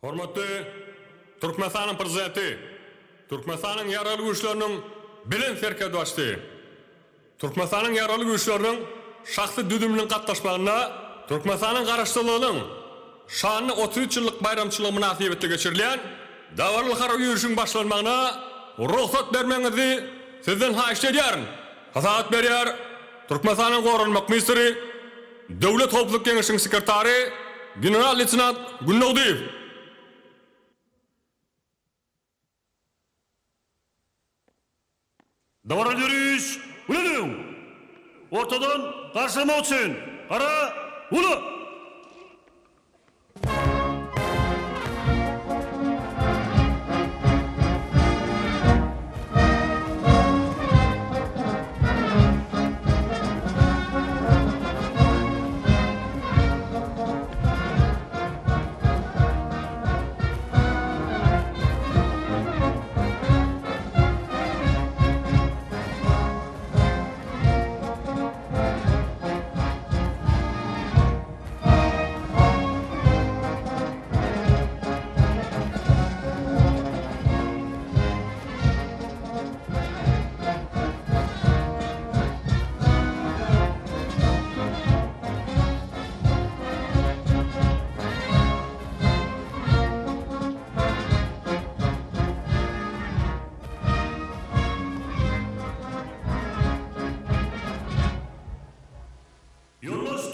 Hormatly Türkmenistan'ın prezidenti, Türkmenistan'ın yaralı güçlerinin bilen serkedi açtı. Türkmenistan'ın yaralı güçlerinin şahsı düdümünün katlaşmağına, Türkmenistan'ın karıştırılığının şanını 33 yıllık bayramçılığı münasebette geçirilen davarlı harbi yürüyüşün başlanmağına ruhsat vermenizi sizden haşit ediyorum. Hasaat beriyer, Türkmenistan'ın korunmak ministri, Devlet Topluluk Kengesinin sekreteri, General-Leytenant Gülnogdiyev. Davara yürüyüş, ulu ortadan karşılama olsun. Ara, ulu.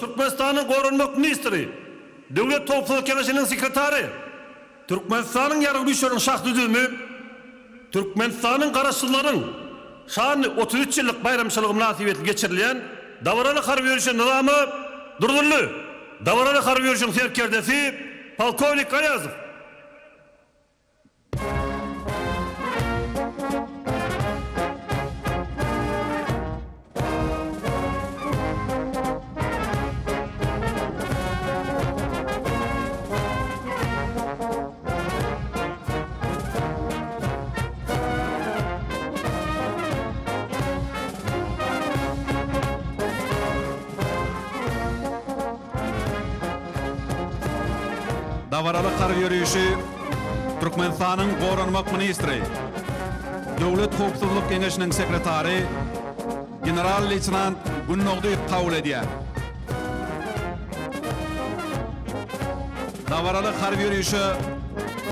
Türkmenistan'ın korunmak ministri, Devlet Topluluk Kengesinin sekreteri, Türkmenistan'ın yargı güçlerinin şah düdüğümü, Türkmenistan'ın karıştırıların şanı 33 yıllık bayramçılığı münasebeti geçirilen davaralı harbi yürüyüşün nizamı durdurulu. Davaralı harbi yürüyüşün serkerdesi Polkovnik Ayazov. Davaralı harbi yürüyüşü Türkmenistan'ın korunmak ministri, Devlet Topluluk Kengesinin sekreteri, General-Leytenant Gülnogdiyev kabul ediyor. Davaralı harbi yürüyüşü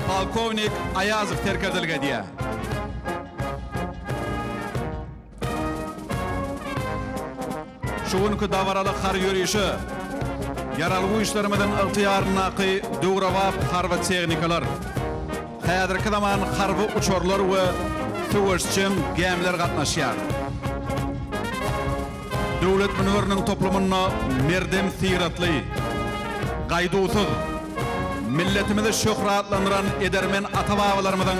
Polkovnik Ayazov terk ediyor. Şuunki davaralı harbi yürüyüşü yaralı işlerimizin ıhtiyarınaki dövrevap harbi texnikalar, hadirki zaman harbi uçorlar ve savaşçın gemiler katnaşıyar. Devlet münörünün toplumuna merdem siratlı, gaydusuz, milletimizi şöhratlandıran edermen atababalarımızın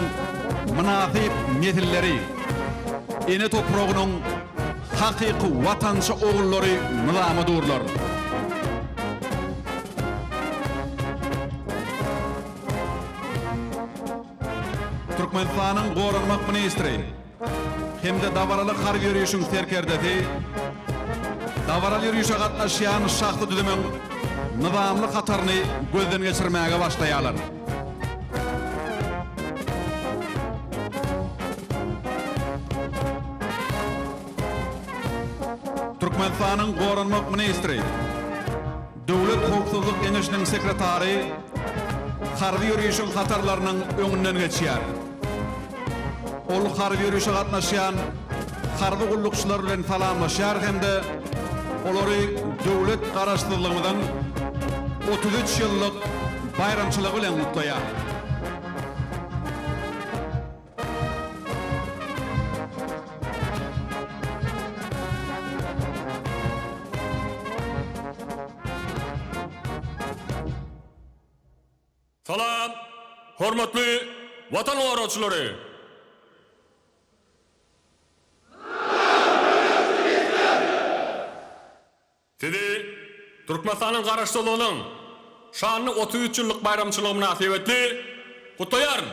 münasip nesilleri, ene toprağının hakiki vatansı oğulları nizamı durlar. Türkmenistan'ın korunmak ministri hem de davaralı harbi yürüyüşün serkerdesi davaralı yürüyüşe katnaşıyan şahsı düdümün nizamlı hatarını gözden geçirmeye başlayalar. Türkmenistan'ın korunmak ministri, Devlet Topluluk Kengesinin sekreteri harbi yürüyüşün hatarlarının önünden geçiyor. Ol harbi yürüyüşe katnaşıyan harbi kullukçular bilen salamlaşar hem de olary devlet karıştırılığından 33 yıllık bayramçılığı bilen kutlayar. Salam, hormatly vatan koruçuları. Sizi Türkmenistan'ın karıştırılığının şanını 33 yıllık bayramçılığı münasebetli kutlayarım.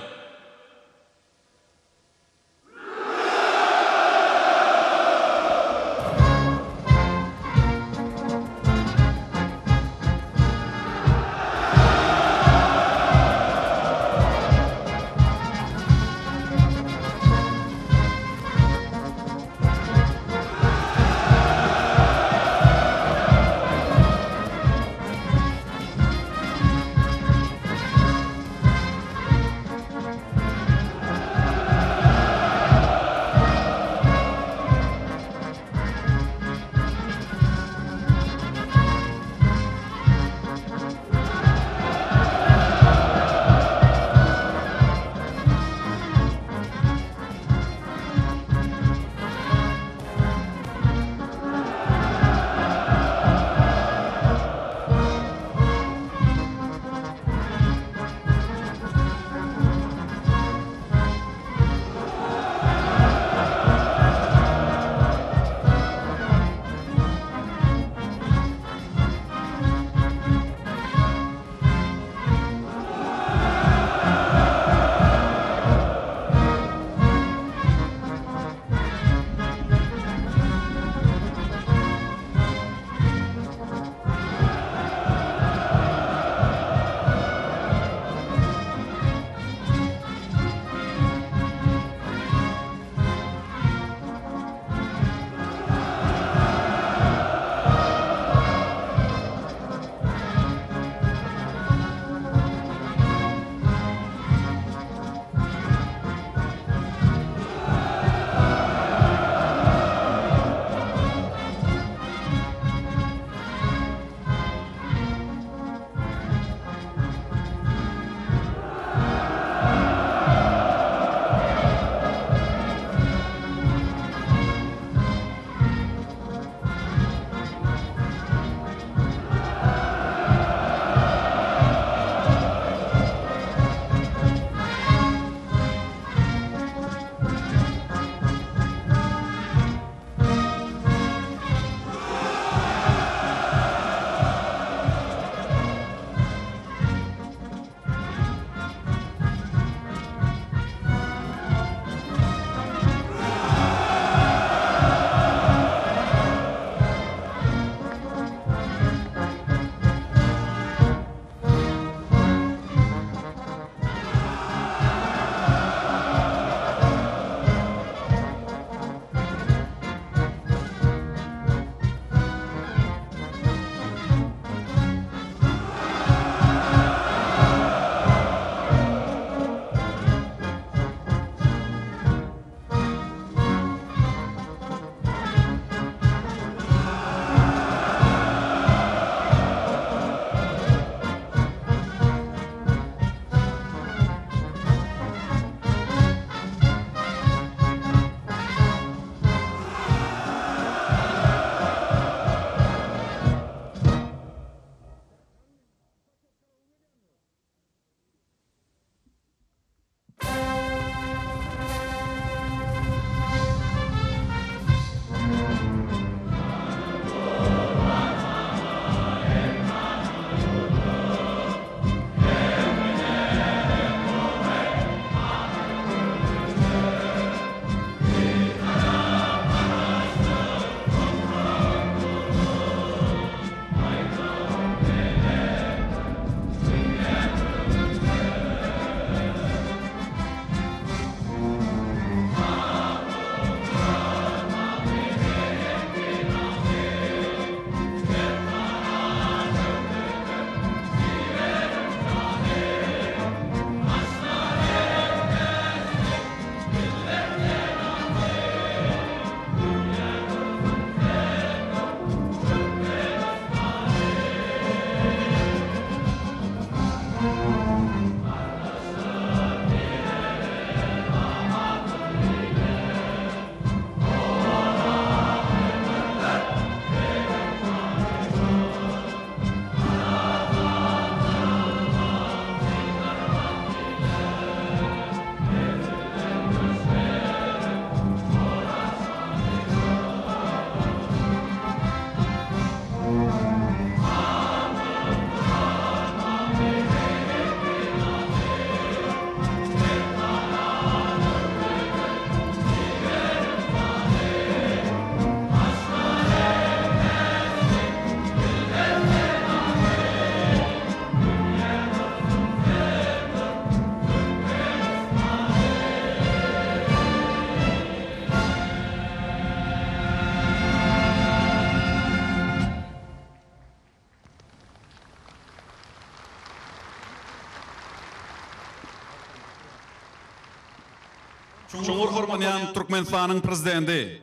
Çoğur hormanayan Türkmenistan'ın prezidenti.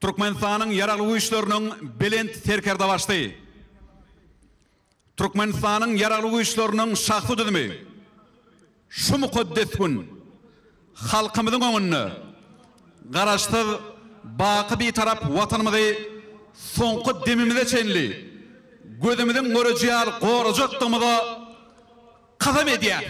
Türkmenistan'ın yararlı işlerinin belent terkerde baştı. Türkmenistan'ın yararlı işlerinin şahsı düdümü. Şu mukaddes gün halkımızın önünü garaştır bakı bir taraf vatanımızı sonqı demimize çenli gözümüzün göreceği qoracaktığımıza kazam ediyor.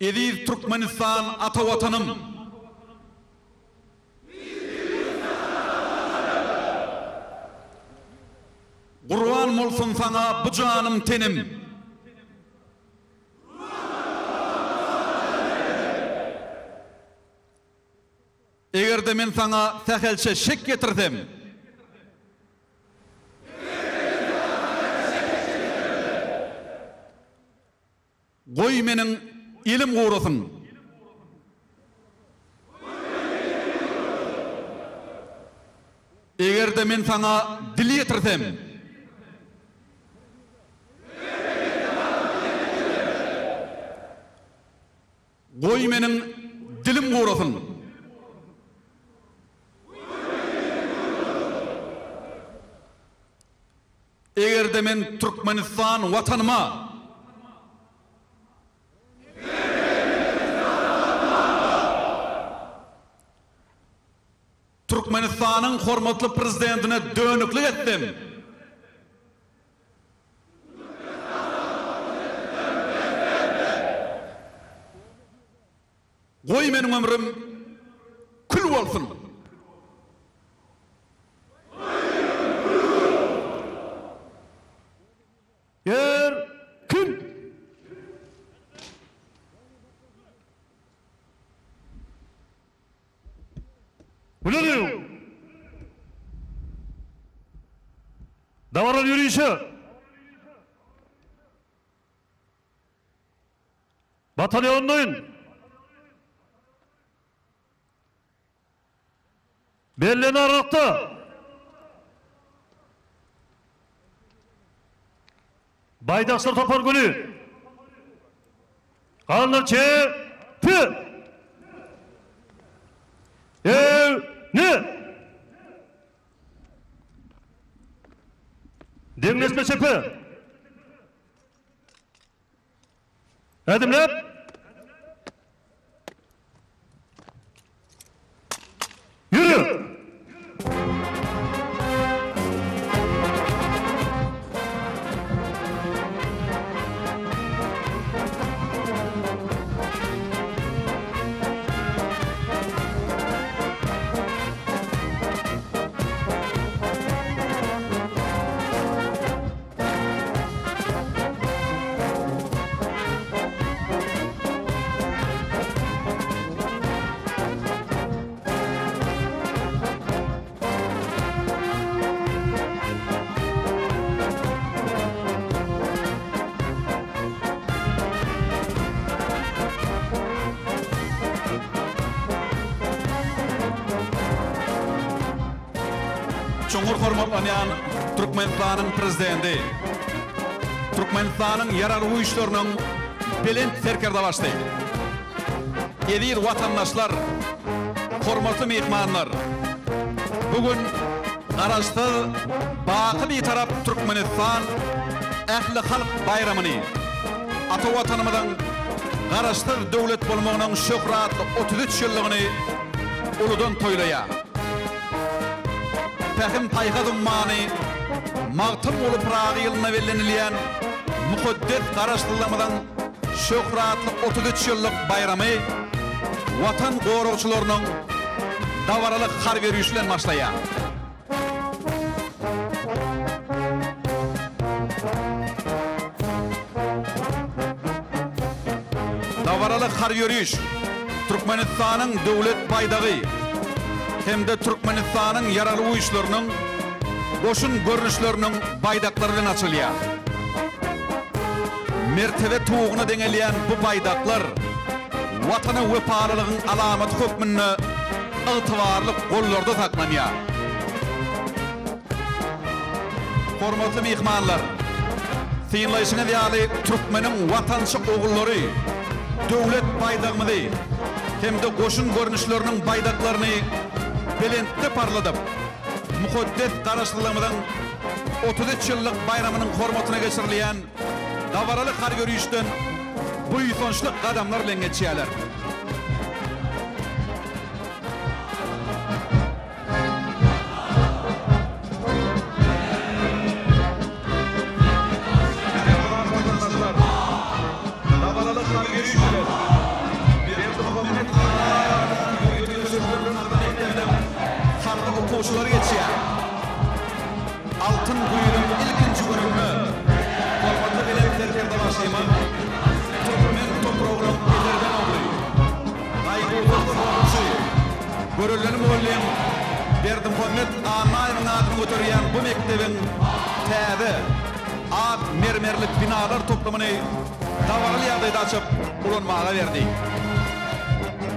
Ediz Türkmenistan ata vatanım. Kurban olsun sana bu canım tenim. Eğer de men sana sahelçe şek getirsem, goy menin ilim uğrasın. Eğer de men sana dili yetirsem, goy menin dilim uğrasın. Eğer de men Türkmenistan vatanıma Türkmenistan'ın hormatlı prezidentine dönüklük ettim. Goy menin ömrüm kül olsun. Yer kül. Ulanıyor. Davaral yürüyüşü. Batalyonun belli aralıkta Baydaksır Topar Gülü Kanlı Çepi ne? Demleşme çepi Edimlep yürü. Çoğur hormatlanayan Türkmenistan'ın prezidenti, Türkmenistan'ın yararlı işlerinin belent terkerde baştı. Edir vatandaşlar, hormatlı mehmanlar, bugün araçta bakı bir taraf Türkmenistan Ehli Halk Bayramını, ata vatanımızın araçta devlet bolmağının şöhratlı 33 yıllığını uludan toylaya. Pehim paygadın mani, mağtım olu Prağı yılına verilenilen mukaddes garaştırılamadan şöhratlı 33 yıllık bayramı vatan koruyucularının davaralı har veriyüşlen başlaya. Davaralı har veriyüş Türkmenistan'ın devlet baydağı hem de Türkmenistan'ın yararlı işlerinin boşun görünüşlerinin baydaklarıyla açılıyor. mertebe tuğuna deňelýän bu baýdaklar watana wepalylygyň alamaty hökmünde ygtybarlyk gollarda saklanýar. Hormatly mehmanlar, Tiýinleýişine ýaly türkmeniň watançy ogullary döwlet baýdagymyzy hemde goşun görnüşleriniň baýdaklaryny belentde parladyp, mukaddes garaşlylygymyň 33 ýyllyk bayramynyň hormatyna geçirilýän dawaraly har görýüşden bu ýytançlyk gadamlar bilen geçýärler. Koşuları geçiyor. Altın buyurun ilkinci bölümü. Formatı bilen terkerde başlayma. Türkmen toprağının ilerden oluyor. Kaygılı formatçı. Görülen muallim Berdim Muhammed Amay'ın adını götürüyen bu mektebin täze ad mermerlik binalar toplamını dawaraly ýagdaýda açıp ulanmaga berdi.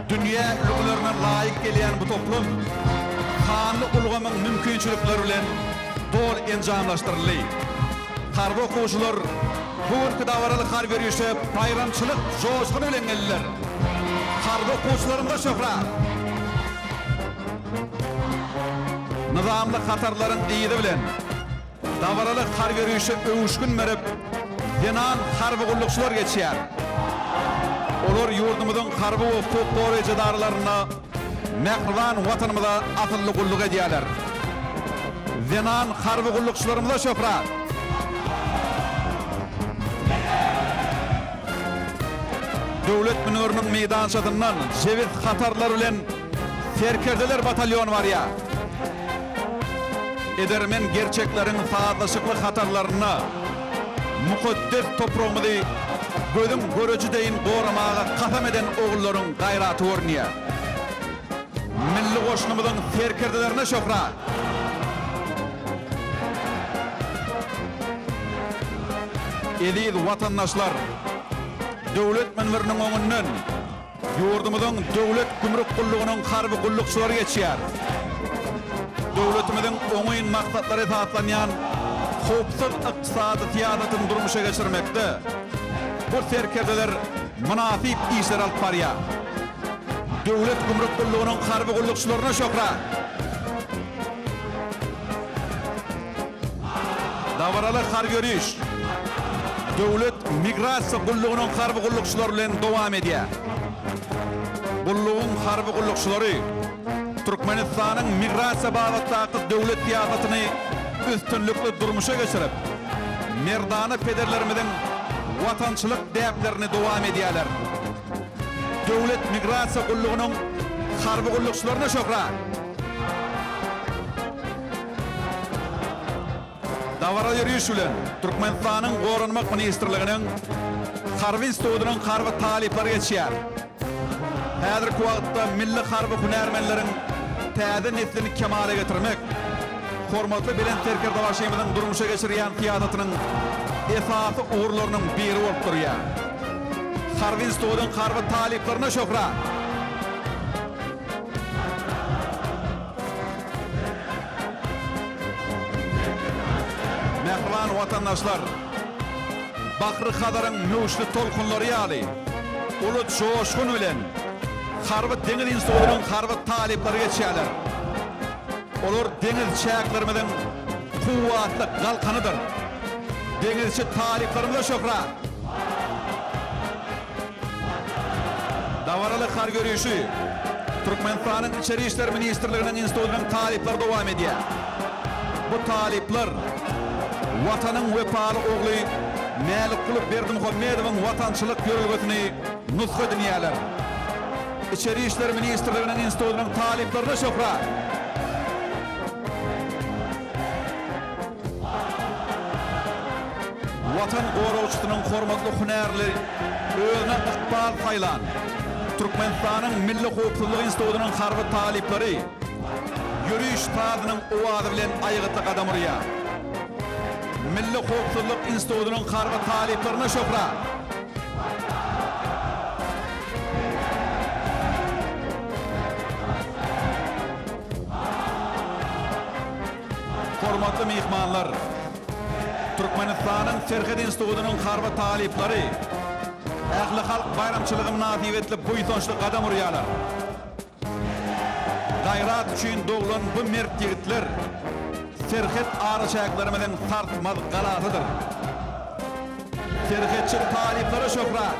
Dünya ülkelerine layık gelýän bu toplum kanlı ulgamyň mümkinçilikleri bilen dol enjamlaşdyryldy. Harby okuwçylar bu ülke dawaraly har berýüşe bayramçylyk joşgyny bilen geldiler. Harby okuwçylaryň da şöhra. Nizamly hatarlaryň diýdi bilen dawaraly har berýüşe öwüşgün merip ýanan harby gullukçylar geçýär. Olar ýurdumyzyň harby we folklor ejdadlaryna Mehriban vatanımıza atıllı kulluk ediyorlar. Zenan harbi kullukçularımıza şöhret. Döwlet münörünün meydançadından Cevit Hatarlar bilen Serkerdeler batalyonu var ya. Edermen gerçeklerin fazlaşıklı hatarlarına mukaddes toprağımızı gözüm görücü deyin goramağa kasam eden oğulların gayratı ornaya. Milli goşunumyzyň serkerdelerine şöhret. Ediz watandaşlar, döwlet menberiniň öňünden ýurdumyzyň döwlet gümrük gullugynyň harby gullukçylary geçýär. Döwletimiziň öňün maksatlary taýlanýan howpsuz ykdysady tiýadatyny durmuşa geçirmekde bu serkerdeler münasip işler alyp barýar. Döwlet gümrük gullugynyň harby gullukçylaryna şöhret. Dawaraly har görüş döwlet migrasiýa gullugynyň harby gullukçylary bilen dowam edýär. Gullugyň harby gullukçylary Türkmenistanyň migrasiýa baglatdaky döwlet tiýadatyny üstünlikli durmuşa geçirip, merdana pederlerimiziň watançylyk däplerini dowam edýärler. Döwlet migrasiýa gullugynyň harby gullukçylaryna şöhret. Dawara ýürüýüş bilen Türkmenistanyň Gorunmak ministrliginiň harby institutynyň harby talyplary geçýär. Häzirki wagtda milli harby hunärmenleriň täze neslini kemale getirmek, hormatly bilen terkerde başymyzyň durmuşa geçirýän tiýadatynyň esasy uğurlarynyň biri bolup durýar. Harby institutynyň harby talyplaryna şöhret. Mehriban vatandaşlar, Bahry Hadaryň möşli tolkunlary ýaly uly joşgun bilen harby deňiz institutynyň harby talyplary geçýärler. Olar deňiz çäklerimiziň kuwatly galkanydyr. Deňizçi talyplarymyza şöhret. Dawaraly har görýüşi Türkmenistanyň içeri işler ministrliginiň institutynyň talyplary dowam edýär. Bu talyplar watanyň wepaly ogly Mälik Berdim Muhammedowyň watançylyk ýörelgesini nusga edýärler. İçeri işler ministrliginiň institutynyň talyplaryna şöhret. Watan gorowçysynyň hormatly hunärli özüne ykbal taýlan Türkmenistanyň milli howpsuzlyk institutynyň harby talyplary ýürüýüş taýynyň owady bilen aýgyty gadam urýar. Milli howpsuzlyk institutynyň harby talyplaryna şöhret. Hormatly mehmanlar, Türkmenistan'ın Serhet Institutu'nun harba talipleri, ähli halk bayramçılığı münasibetli buýsançly gadam urýarlar. Gayrat üçin doglan bu mert ýigitler Serhet araçaklarynyň tartmaz galatydyr. Serhetçi talipleri şöhret.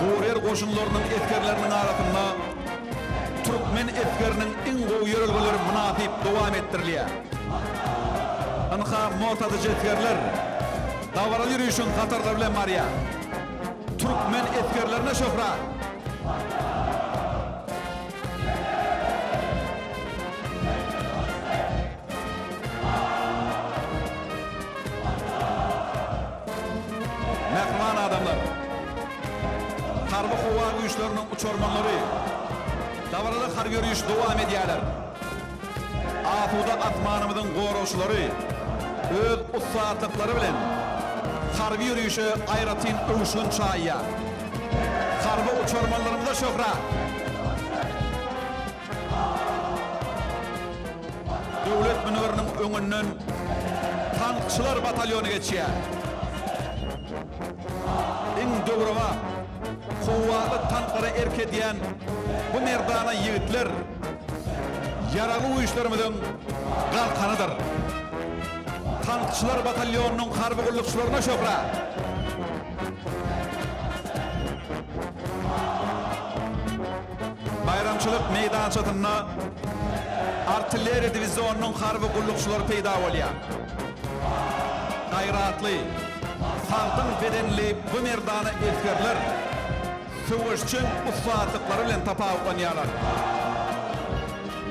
Gurer goşunlarynyň eskerleriniň arasynda Türkmen eskeriniň iň gowy ýörelgeleri münasip dowam etdirilýär. Anha motadyjy eskerler dawara ýürüýüşiň gatarlar bilen barýar. Türkmen eskerlerine şöhret. Mehman adamlar, harby howa güýçleriniň uçurmanlary dawarada har ýürüýüş dowam edýärler. Atuda atmanymyzyň goraşlary öz usatlyklary bilen harby ýürüýüşe aýratyn öwüşün çaýýar. Harby uçurmanlarymyza şöhret. Döwlet münweriniň öňünden tankçylar batalyony geçýär. İň döwrüwa howaly tanklara erkedýän bu merdana ýigitler ýaraly güýçlerimizin galkanydyr. Tankçylar batalyonynyň harby gullukçylaryna şöhret. Bayramçylyk meýdançatyna artilleriýa diwizionynyň harby gullukçylary peýda bolýar. Gayratly, halkyň bedenli bu merdana eskerler söwüşçün usatlyklary bilen tapawutlanýarlar.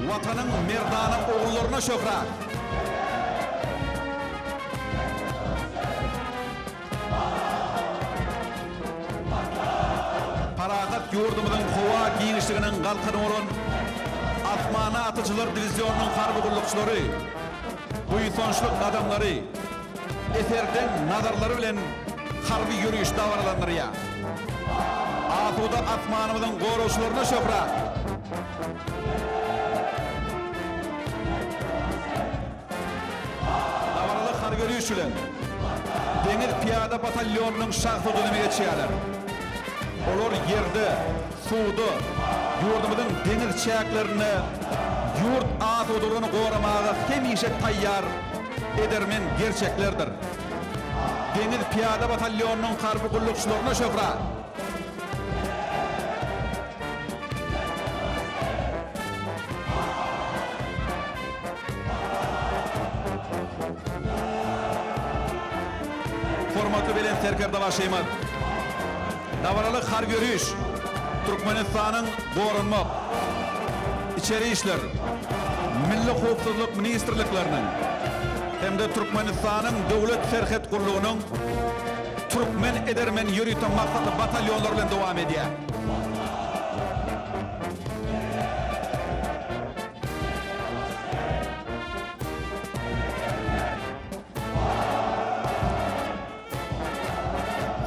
Watanyň merdana ogullarına şöhret. Paragat ýurdumyzyň howa giňişliginiň galkany bolan Atmana atyjylar diwizionynyň harby gullukçylary, buýsançlyk adamlary eserden nazarlary bilen harby ýürüýüş dawaralandyrýar. Atuda atmanymyzyň goraşlaryna şöhret. Dawaraly har ýürüýüş bilen Deňir piyada batalyonynyň şahsudyny geçýärler. Olar ýerde, suwda, ýurdumyzyň deňir çäklerini, ýurt atudyny goramaga hemişe taýýar edermen gerçeklerdir. Deňir piyada batalyonynyň harby gullukçylaryna şöhret. Hormatly bilen terkerde başlaýmaz. Dawaraly har ýürüýüş Türkmenistanyň gorunmak, içeri işler, Milli Howpsuzlyk ministrlikleriniň hemde Türkmenistanyň döwlet serhet gurulugynyň Türkmen edermen ýürüýän maksatly batalyonlar bilen dowam edýär.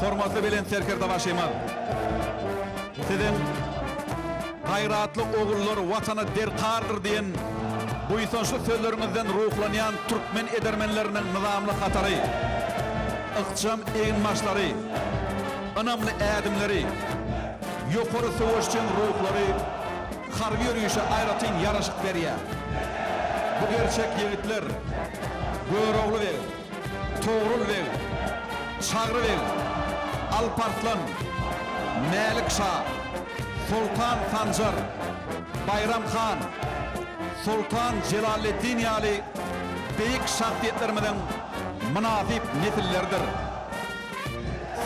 Hormatly bilen serkerde başlaýmaz. Sizin gayratly ogullar watana derkardyr diýen buýsançly sözleriňizden ruhlanýan türkmen edermenleriniň nizamly hatary, ykjam eýinmaçlary, önamli ädimleri, ýokary söwüşçiň ruhlary harby ýürüýüşe aýratyn ýaraşyk berýär. Bu gerçek ýigitler Görogly beg, Togrul beg, Çagry beg, Alparslan, Melik Şah, Sultan Sanjar, Bayram Khan, Sultan Celaleddin ýaly beýik şahsiýetlerimizden münasip nesillerdir.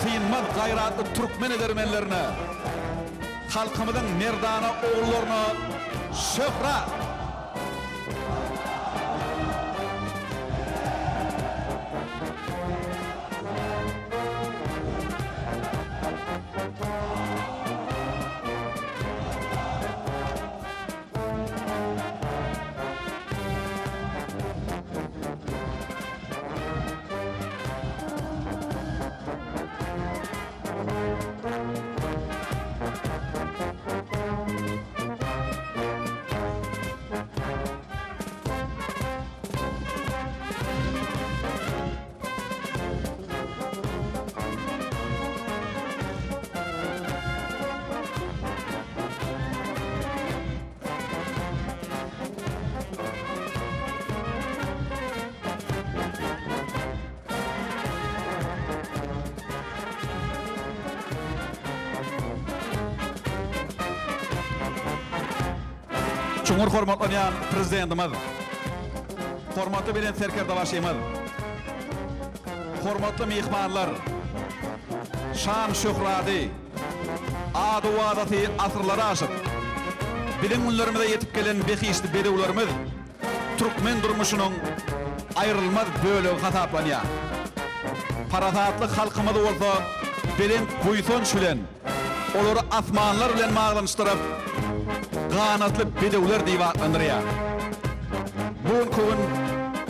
Synmaz gayratly türkmen edermenlerine, halkymyzyň merdana ogularyna şöhret. Çoğur hormatlanan prezidentimiz, hormatlı bilen serkerde başlayımız, hormatlı mihmanlar, şan şöhradi, adı vadatı asırları aşıp, bilim günlerimize yetip gelen bekişli bedevlerimiz, Türkmen durmuşunun ayrılmaz bölüğü hataplanıya. Paratatlı halkımız olsa, bilen buyson şülen, oluru asmanlar bilen mağlanıştırıp, ganatlı bedevler diye adlandırıya. Bu kuvun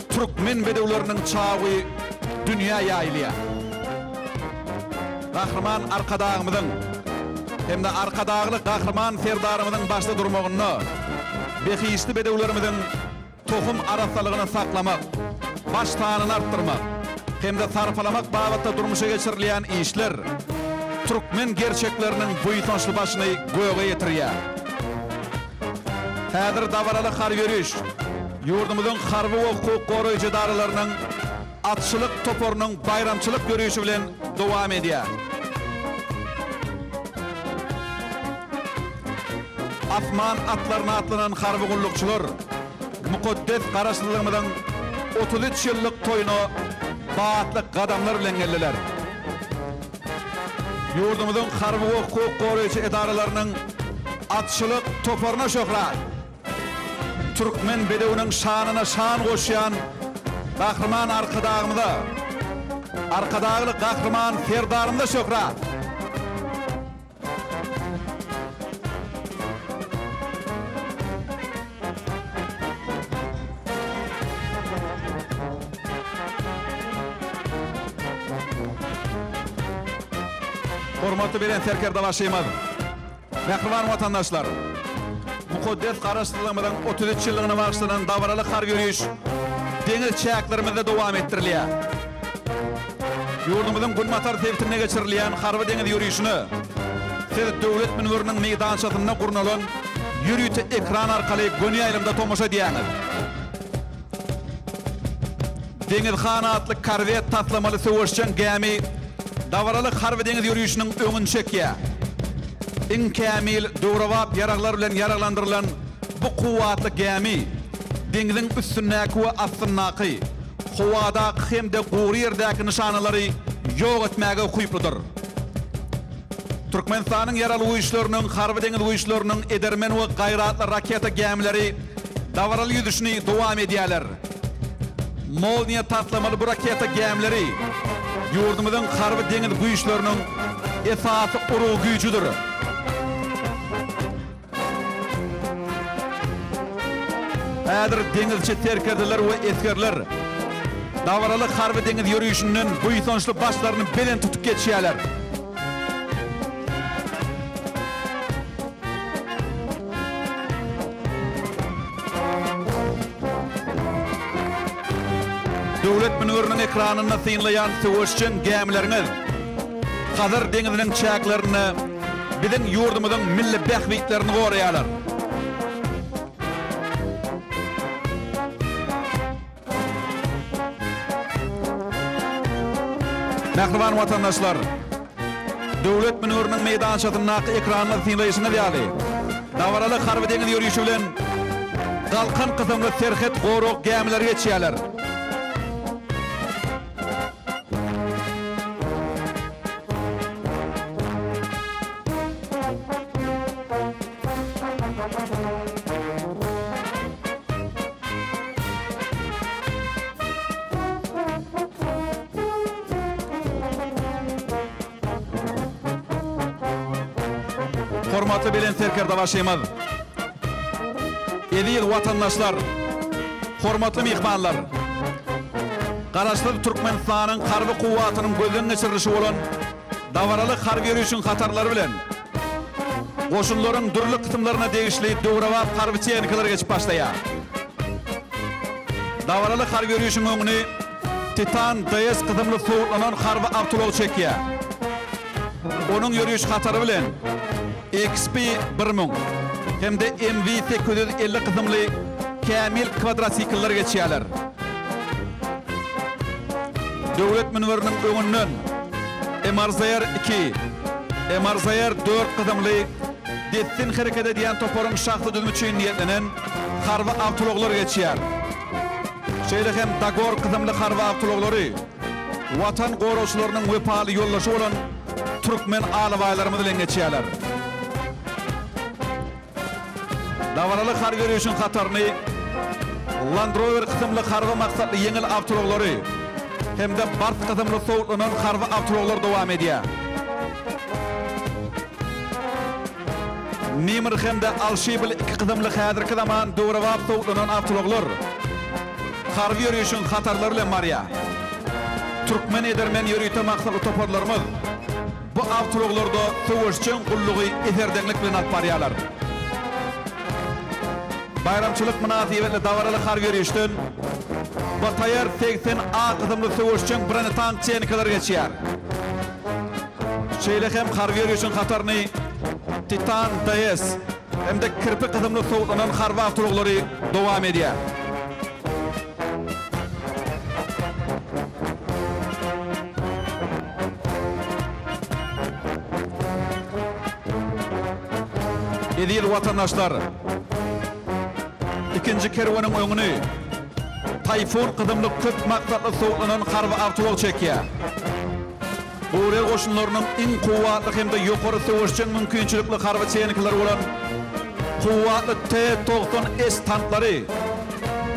Türkmen bedevlerinin çağı dünya yayılıya. Kahraman arkadağımızın, hem de arkadağlı kahraman serdarımızın başta durmağını, bekişli bedevlerimizin tohum arasalığını saklamak, baş tanını arttırmak, hem de sarfalamak bağıtta durmuşa geçirilen işler, Türkmen gerçeklerinin buytonşlu başını göğe getiriyor. Häzir davaralı har yürüyüş, yurdumuzun harbi ve hukuk koruyucu idarelerinin atçılık toporunun bayramçılık yürüyüşü bilen devam ediyor. Asman atlarına atlanan harbi kullukçular, mukaddes karaşlılığımızın 33 yıllık toyunu baatlı kadamlar bilen geldiler. Yurdumuzun harbi ve hukuk koruyucu idarelerinin atçılık toporuna şöhret, Türkmen bedevinin şanına şan koşuyan kahraman arkadağımıza, arkadağlı kahraman serdarımda şöhret. Hormatlı bilen serkerde başlayamadım. Mehriban vatandaşlar, mukaddes karaştırılmadan 33 yıllığına bağışlanan davaralı har yürüyüş deniz çayaklarımızda devam ettiriliyor. Yurdumuzun Günmatar tevtine geçirilen harbi deniz yürüyüşünü siz devlet münverinin meydançasında kurulan yürüyüşü ekran arkalı göny ayılımda tomoşa ediyorsunuz. Deniz Xana adlı korvet taslamalı söğüşçen gemi davaralı harbi deniz yürüyüşünün önünü çekiyor. En kamil doğravap yaraklar bilen yaraklandırılan bu kuvvetli gemi denizin üstündeki ve astındaki havada hem de guri yerdeki nişanaları yok etmeye kuyupludur. Türkmenistan'ın yaralı uyuşlarının, harbi deniz uyuşlarının edermen ve gayratlı raketa gemileri davaralı yüzüşünü devam ediyorlar. Molniye tatlamalı bu raketa gemileri yurdumuzun harbi deniz uyuşlarının esası uru gücüdür. Häzir denizçi terkerdiler ve eskerler davaralı harbi deniz yürüyüşünün buytonşlu başlarını belen tutup geçiyorlar. Devlet münverinin ekranına sıyınlayan söğüşçen gemileriniz Hazır denizinin çayaklarını bizim yurdumuzun milli behbitlerini koruyorlar. Mehriban vatandaşlar, devlet münverinin meydançasındaki ekranına sıyınlayışına değerli davaralı harbi deniz yürüyüşü bilen kalkan kısımlı serhet koruk gemiler geçiyorlar. Hormatlı bilen serkerde başlayamadı. Edil vatandaşlar, hormatlı mihmanlar, Karaşlı Türkmenistan'ın harbi kuvvetinin gözden geçirilişi olan davaralı harbi yürüyüşün hatarları bilen koşulların dürlü kısımlarına değişli doğrava harbi çeynikeler geçip başlaya. Davaralı harbi yürüyüşün önünü Titan DS kısımlı soğutlanan harbi avtolog çekiyor. Onun yürüyüş hatarı bilen XP-1000 hem de MV-850 kısımlı kamil kvadrasikiller geçiyorlar. Devlet münverinin önünden MRZR 2, MRZR 4 kısımlı dettin hareket ediyen toporun şahtı düzümü çiğin niyetlenen harva avtologlar geçiyer. Şeýle hem Dagor kızımlı harva avtologları watan goroşlarının wepaly yollaşı olan Türkmen alabaylarımız bilen geçýärler. Davaralı har görüşün hatarını Land Rover kızımlı harva maksatlı yengil avtologları hem de Bart kızımlı soğutlanan harva avtologlar devam edýär. Nimir hem de Alşibil iki kızımlı hadirki zaman döwrewap soğutlanan avtologlar harva yürüyüşün hatarları ile marya. Türkmen edermen yürüyte maksatlı toparlarımız bu avtologlarda sövüşçün kulluğu eterdenlik bilen alıp barýarlar. Bayramçılık münasibetle davaralı har yürüyüşten Batayar 80 A kızımlı sövüşçün birini tank çenikalar geçýär. Şeýle hem har yürüyüşün hatarını Titan DS hem de kirpi kızımlı soğutlanan harva avtologları devam edýär. Edil vatandaşlar, ikinci kervanın öňüne Tayfun kızımlı köp maksatlı soğutlanan harva avtolog çekýär. Uğrel koşunlarının en kuvvetli hem de yukarı sövüşçün mümkünçülükli harva çeynikalar olan kuvvetli T-90 S tankları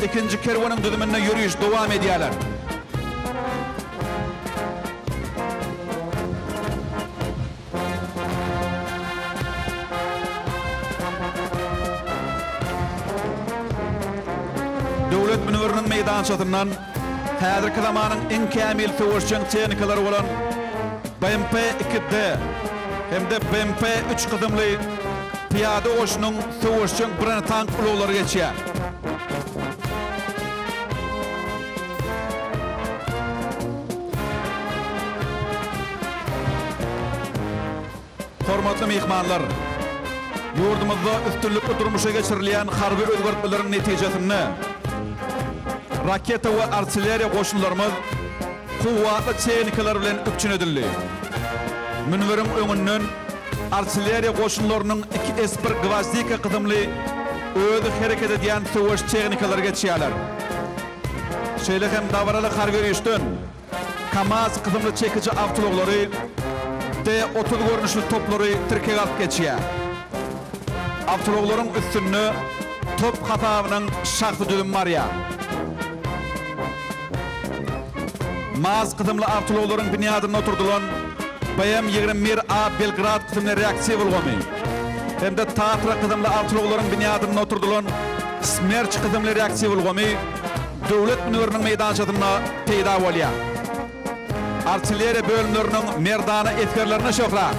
ikinci kervanın düdümünde yürüyüş devam edýärler. Döwlet münwerinin meydançatından häzirki zamanyň en kämil sövüşçün çeynikalar olan BMP 2D hem de BMP 3 kızımlı piyade oşunun sövüşçün birini tank ulugları geçýär. Hormatly mehmanlar, yurdumuzda üstünlükli durmuşa geçirilýän harby özgertmeleriň netijesinde raketa we artilleriya goşunlarymız kuvvetli çeynikalar bilen üpçün edildi. Münwerim öňünden artilleriya goşunlarynyň 2S1 Gvazdika kızımly özü hareket edýän sövüş çeynikalar geçýärler. Şeýle hem davaraly har görüşden Kamaz kızımly çekici avtologlary T-30 görnüşli toplary Türkiýe alyp geçýär. Avtologlaryň üstünde top hatabynyň şahtı düzüm barýar. Maz kızımlı avtologlaryň binýadyna oturdulan BM-21A Belgrad kızımly reaksiýa bolgamy. Hem de Tatra kızımlı avtologlaryň binýadyna oturdulan Smerç kızımly reaksiýa bolgamy döwlet münweriniň meydançatyna peýda bolýar. Artilleriya bölümleriniň merdana etkerlerine şoklar.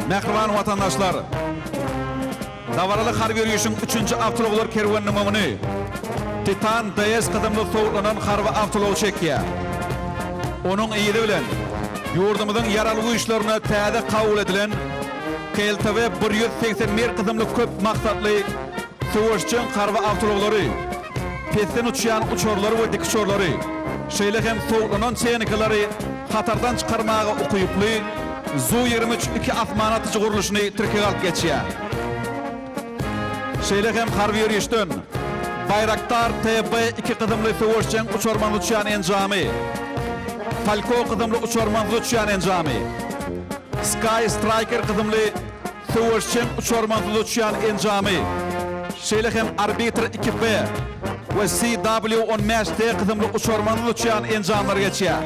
Mehriban vatandaşlar, davaralı har görüşün 3-nji avtologlar kerwanynyň öňüne Titan DS kızımly soğutlanan harva avtolog çekýär. Onuň eýidi bilen yurdumyzyň ýaraly işlerine täze kabul edilen KLTV 181 kızımly köp maksatly sövüşçün harva avtologlary pesten uçýan uçorlary we dik uçorlary şeýle hem soğutlanan çeýnikalary hatardan çykarmaga ukuyuply Zu-23 asman atyjy guruluşyny Türkiýe alyp geçýär. Şeýle hem harby ýürüýüşden Bayraktar TB2 kızımly sövüşçün uçorman uçýan enjamy, Falco kızımly uçorman uçýan enjamy, Sky Striker kızımly sövüşçün uçorman uçýan enjamy, şeýle hem Arbiter 2B we CW-10 kızımly uçorman uçýan enjamlar geçýär.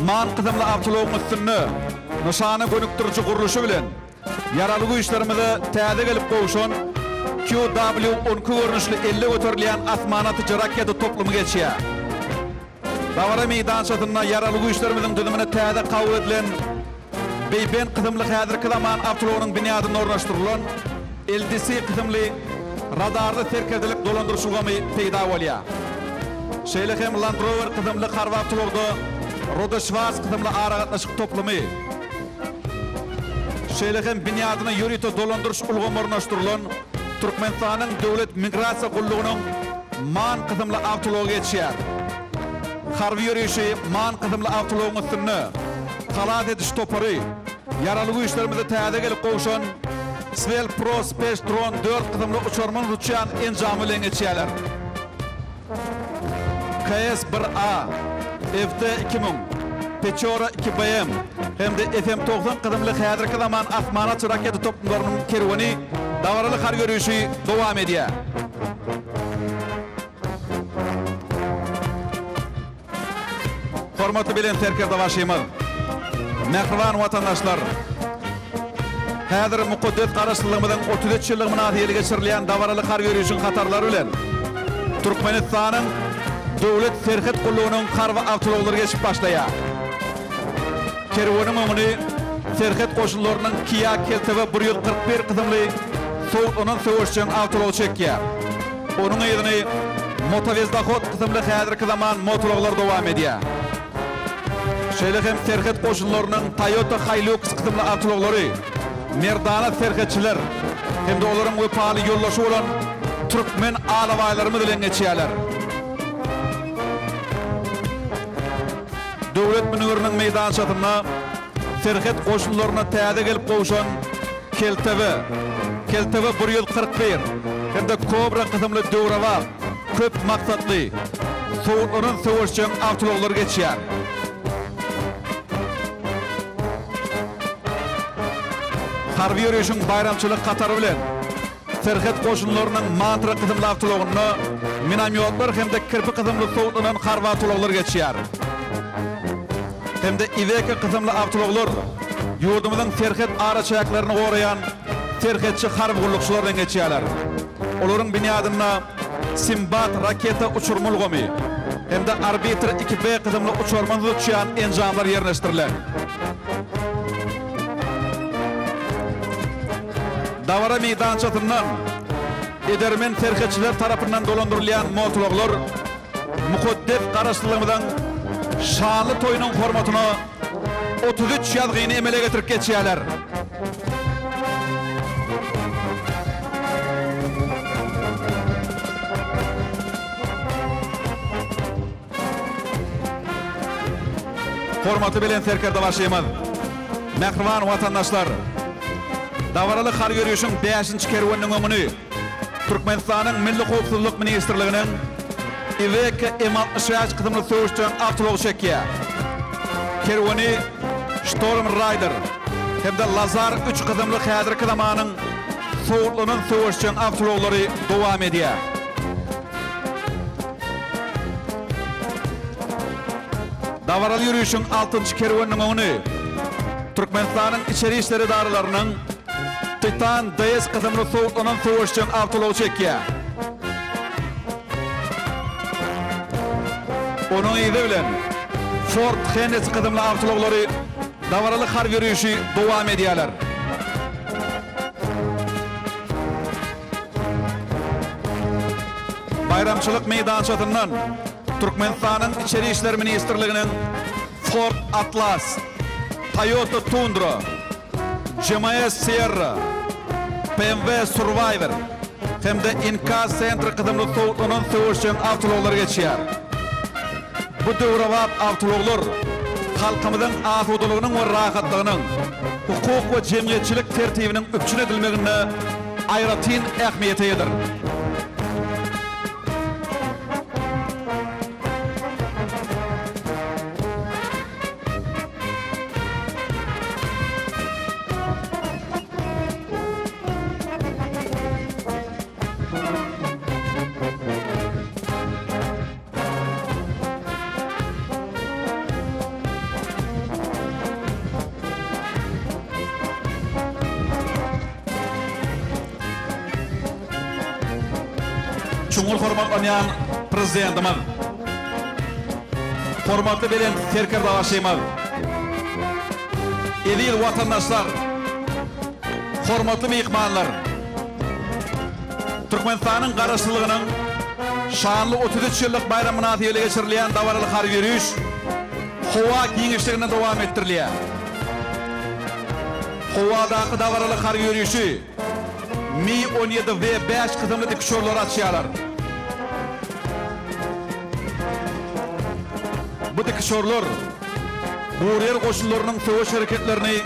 Man kızımlı avtologyň üstünde nişany gönükdiriji guruluşy bilen ýaraly güýçlerimize täze gelip gowşan QW-10 görnüşli 50 göterilýän asman atyjy raketa toplumy geçýär. Davara meydançatyna ýaraly güýçlerimizin düzümine täze kabul edilen Beyben kızımly häzirki zaman avtologynyň binýadyna ornaşdyrylan LDC kızımly radarda terkedilik dolandyrşugamy peýda bolýar. Şeýle hem Land Rover kızımly harva avtologda Roda Schwarz kızımlı aragatlaşık toplumu şeýle hem binýadyna ýürüýte dolandyrış ulgamy ornaşdyrylan Türkmenistan'ın devlet migrasiya gulluğunun man kızımlı avtoloğu geçiyor. Harbi yürüyüşü man kızımlı avtoloğun üstünü kalat ediş toparı yaralı işlerimizi teyade gelip kovuşan Svel Pro Space Drone 4 kızımlı uçurmanız uçayan encamı ile geçiyorlar. KS-1A, FT-2000, Pechora 2BM, hem de FM-90 kızımlı hayadır kızaman asmanatçı raketi toplumlarının kervani davaralı kar görüşü devam ediyor. Hormatly bilen terkerde başlaymalı. Mehriban vatandaşlar, häzir mukaddes garaşlygymyzyň 33 ýyllyk münasibeti geçirilýän davaraly kar görüşüň hatarlary bilen Türkmenistanyň döwlet serhet gullugynyň kar we awtologları geçip başlaýar. Kerwanyň öňüni serhet goşullarynyň Kia KTV 141 kızımly soğuk onun söwüşçän awtology çekýär. Onuň ýerine Motovezdahot kızımly häzirki zaman motologlar dowam edýär. Şeýle hem serhet goşullarynyň Toyota Hilux kızımly awtologlary merdana serhetçiler hem de olaryň wepaly ýollaşy bolan Türkmen alawaýlarmy bilen geçýärler. Döwlet münüriniň meýdançatyna serhet goşullaryna täze gelip gowuşan KTV 141 hem de Kobra kızımly döwrawa köp maksatly soğuklaryň söwüşçän awtologlar geçýär. Harbi yürüyüşün bayramçılık katarı bilen serhet koşunlarının mantra kızımlı avtoloğunu minamyotlar hem de kirpi kızımlı soğutlanan harbi avtologlar geçýär. Hem de iveke kızımlı avtologlar yurdumuzun serhet araçayaklaryny gorayan serhetçi harbi gullukçulardan geçýärler. Olaryň binýadyna Simbat raketa uçurmulgomy hem de Arbiter 2B kızımlı uçurmany uçýan enjamlar ýerleşdirilýär. Davara meydançatından edermen serhetçiler tarafından dolandırılan motologlar mukaddes garaşlygymyzyň şanly toýunyň hormatyna 33 ýazgyny emele getirip geçýärler. Hormatly bilen serkerde başlaýmaz. Mehriban vatandaşlar, davaraly kar görüşüň 5-nji kerwanynyň öňüni Türkmenistanyň Milli Howpsuzlyk Ministrliginiň Iveke M60 kızımly söwüşçän awtolog çekýär. Kerwany Storm Rider hem de Lazar 3 kızımly häzirki zamanyň soğuklanan söwüşçän awtologlary dowam edýär. Davaraly yürüyüşüň 6-njy kerwanynyň öňüni Türkmenistanyň içeri işleri daralarynyň Titan DS kızımly soğuklanan söwüşçän awtolog çekýär. Onuň ýerde bilen Ford Hennessy kızımly awtologlary davaraly kar yürüyüşi dowam edýärler. Bayramçılık meydançatından Türkmenistanyň içeri işleri ministrliginiň Ford Atlas, Toyota Tundra, GMC Sierra, BMW Survivor hem de Inka Center kızımly soğuklanan söwüşçän awtologlar geçýär. Bu döwrawa awtologlar halkymyzyň asadylygynyň we rahatlygynyň, hukuk we jemgyýetçilik tertibiniň öpçün edilmegine aýratyn ähmiýet eder. Çuңul hormatlanýan prezidentimiz, hormatly bilen serkerde başlaýmaz. Edil vatandaşlar, hormatly mehmanlar, Türkmenistanyň garaşlygynyň şanly 33 ýyllyk bayram münasibeti geçirilýän davaraly kar yürüýüş Howa giňişligine dowam etdirilýär. Howadaky davaraly kar yürüýüşi Mi-17 ve 5 kıdımlı dikişörler atışıyorlar. Bu dikişörler Huriyer koşullarının savaş hareketlerini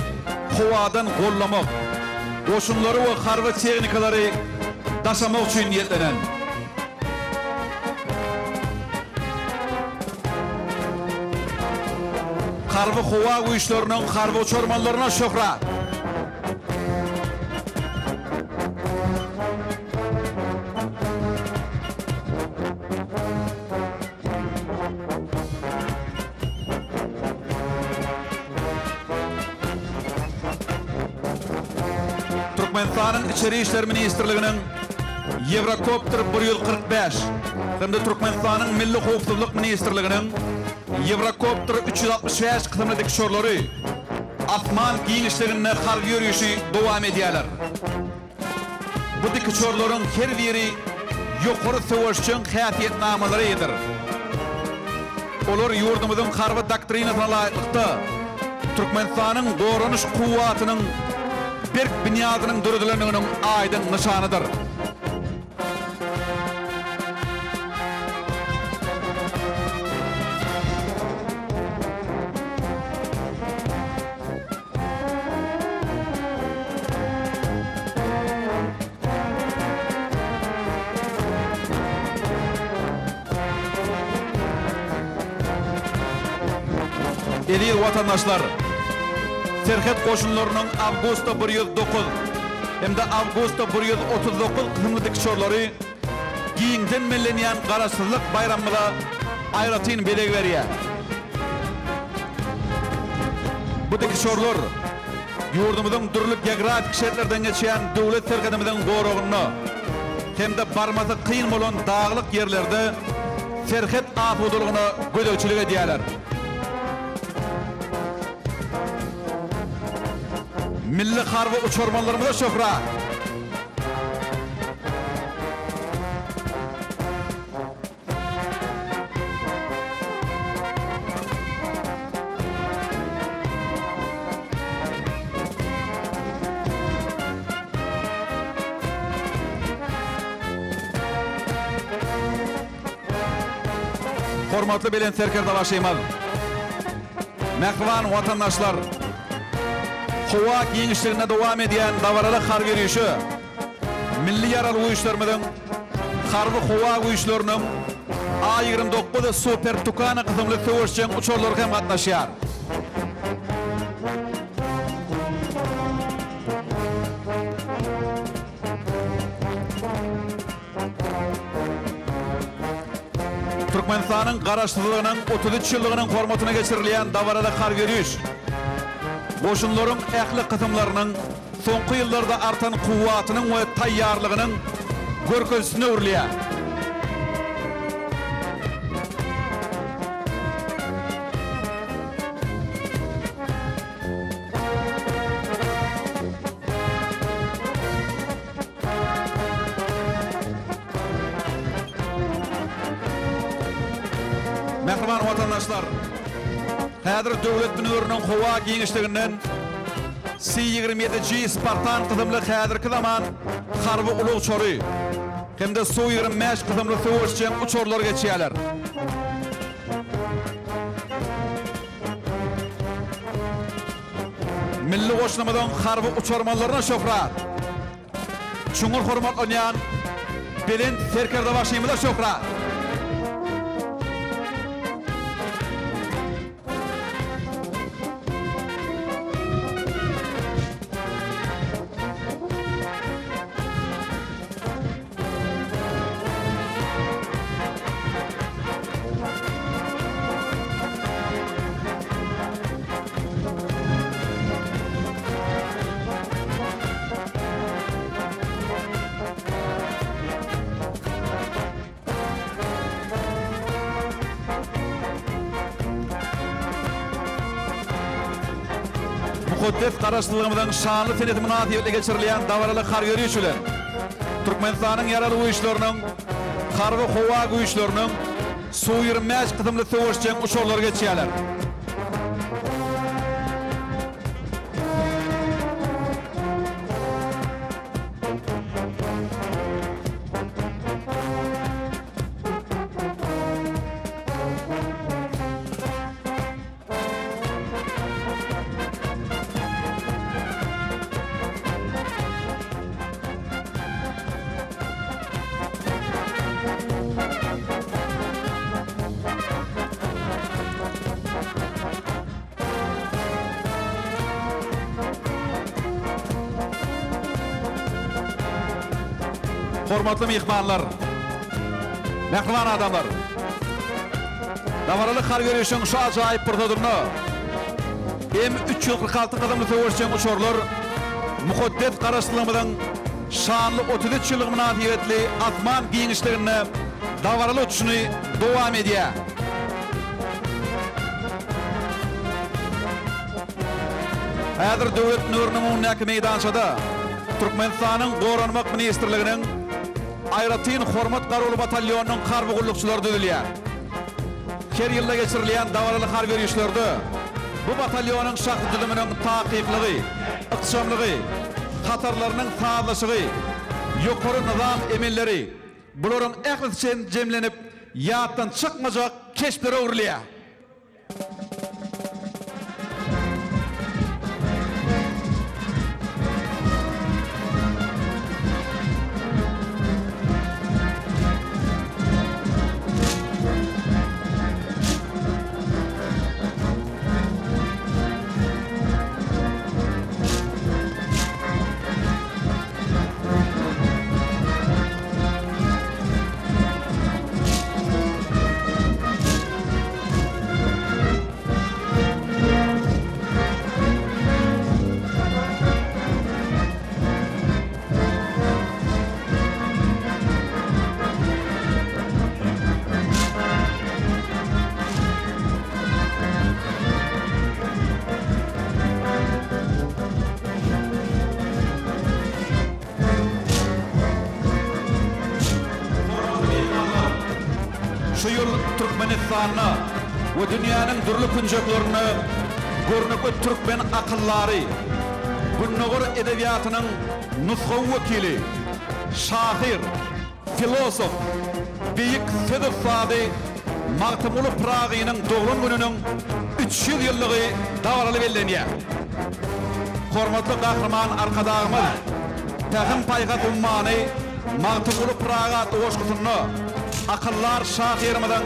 havadan kollamak, koşulları ve harbi teknikaları taşımak için niyetlenen. Harbi hava güçlerinin harbi uçurmalarına şöhret. Türkmenistan'ın İçeri İşler Ministerliğinin Eurocopter 145 hem de Türkmenistan'ın Milli Hukukçuluk Ministerliğinin Eurocopter 365 kısımlı dikişörleri Afman giyinişlerine harbi yürüyüşü devam ediyorlar. Bu dikişörlerin her biri yukarı savaşçının hayatiyetnamalarıdır. Onlar yurdumuzun harbi doktrinasına layıklıkta Türkmenistan'ın korunuş kuvvetinin bir bünyadının dürüdüleninin aydın nişanıdır. Eli vatandaşlar, Serhet koşunlarının Avgusta 109 hem de Avgusta 139 kısımlı dikişörleri giyinden milleniyen qarasızlık bayramına ayratın belek veriyor. Bu dikişörler yurdumuzun türlü geografik şehirlerden geçen devlet serketimizin koruğunu hem de barması kıyın olan dağlık yerlerde serhet afuduluğunu gödöçülük ediyorlar. Milli harbi uçurmalarımıza şöhret. Hormatlı bilen serkerda başlaymalı. Mehriban vatandaşlar, hava giyinişlerine devam ediyen davaralı harbi yürüyüşü, milli yaralı güçlerimizin harbi hava güçlerinin A-29 Super Tucano kısımlı savaşçının uçurları hem katlaşıyor. Türkmenistan'ın qarşılığının 33 yıllığının formatına geçirilen davaralı harbi yürüyüş, Boşunların ehli kısımlarının son yıllarda artan kuvvetinin ve tayyarlığının görközüne urluyor. Mehriban vatandaşlar, hazır devlet bünürünün hava giyinişliğinden C-27G Spartan kısımlı hazırki zaman harbi ulu uçoru hem de Su-25 kısımlı savaşçının uçorlar geçiyorlar. Milli koşulumuzun harbi uçurmalarına şöhret. Çuңur hormat oynayan bilin serkerda başlayımıza şöhret. Mukaddes qarşılığımızın şanlı seneti münasibetle geçirilen davaralı harbi yürüyüşüler, Türkmenistan'ın yaralı güçlerinin, harbi hava güçlerinin Su-25 kısımlı savaşçının uçurları geçiyorlar. hormatly mehmanlar, mehman adamlar. Davaralı harberişin şu ajaýyp prototypyny hem 346 qadamly töweşçen uçurlar muhaddet garaşdyrmydan şanly 33 ýyllyk münasibetli atman giňişlerini davaralı uçuşuny dowam edýär. Häzir döwlet nurnyň näki meýdançada Türkmenistanyň Goranmak ministrliginiň Aýratyn hormat garulu batalyonunyň harby gullukçylary düzülýär. Her ýylda geçirilýän dawaraly harby ýerişlerde bu batalyonuň şahydylygynyn taqiqlygy, ykçamlygy, hatarlarynyň sağlaşygy, ýokary nizam emelleri bularyň ähliçen jemlenip ýatdan çykmajak keşplere urilýär. Şu yıl Türkmenistan'na ve dünyanın dürlü künjöklerini görnekli Türkmen akıllary, Günnogor edebiyatynyň nusxaw wekili, şair, filosof, büyük Fedofady Magtymul Pragynyň dogran gününiň 300 ýyllygy dawaraly bellenýär. Hormatly gahrman arkadagymyz Tähim Paýgat ummany Magtymul Praga toşgusyny akıllar şahirimizin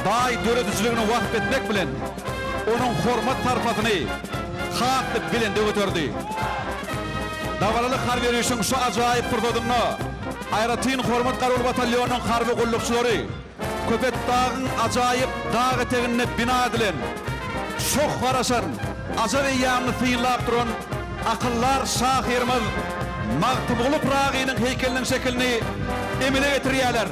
daý döredüçiligini wagt etmek bilen onun hormat tarpatyny hakdy bilende götürdi. Dawaraly harberişiň şu ajaýyp prototypyny Aýratyn hormat garulu batalyonunyň harby gullukçylary Köpet dağın ajaýyp dağ etegine bina edilen şoq garaşan ajaby ýamly syýlap duran akıllar şahirimiz Magtymul Pragynyň heykeliniň şeklini emile getirýärler.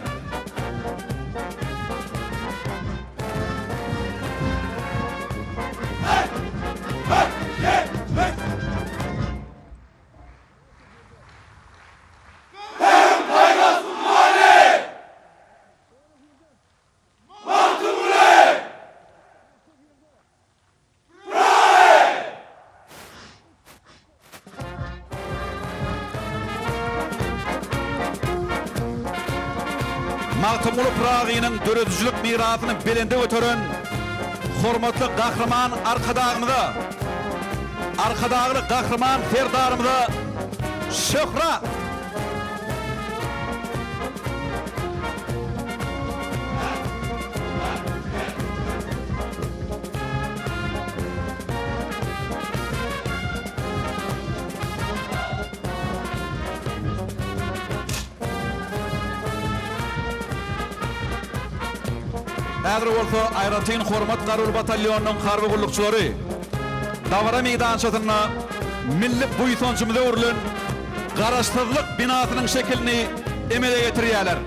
Magtymul Pragynyň döredüçilik mirasyny belende götüren hormatly gahrman arkadagymyza, arkadagy gahrman ferdarymyza şöhret. Häzir bolsa Aýratyn hormat garulu batalyonunyň harby gullukçylary dawara meýdançasyna milli buýsonçymyza öwrilen garaşsyzlyk binasynyň şeklini emele getirýärler.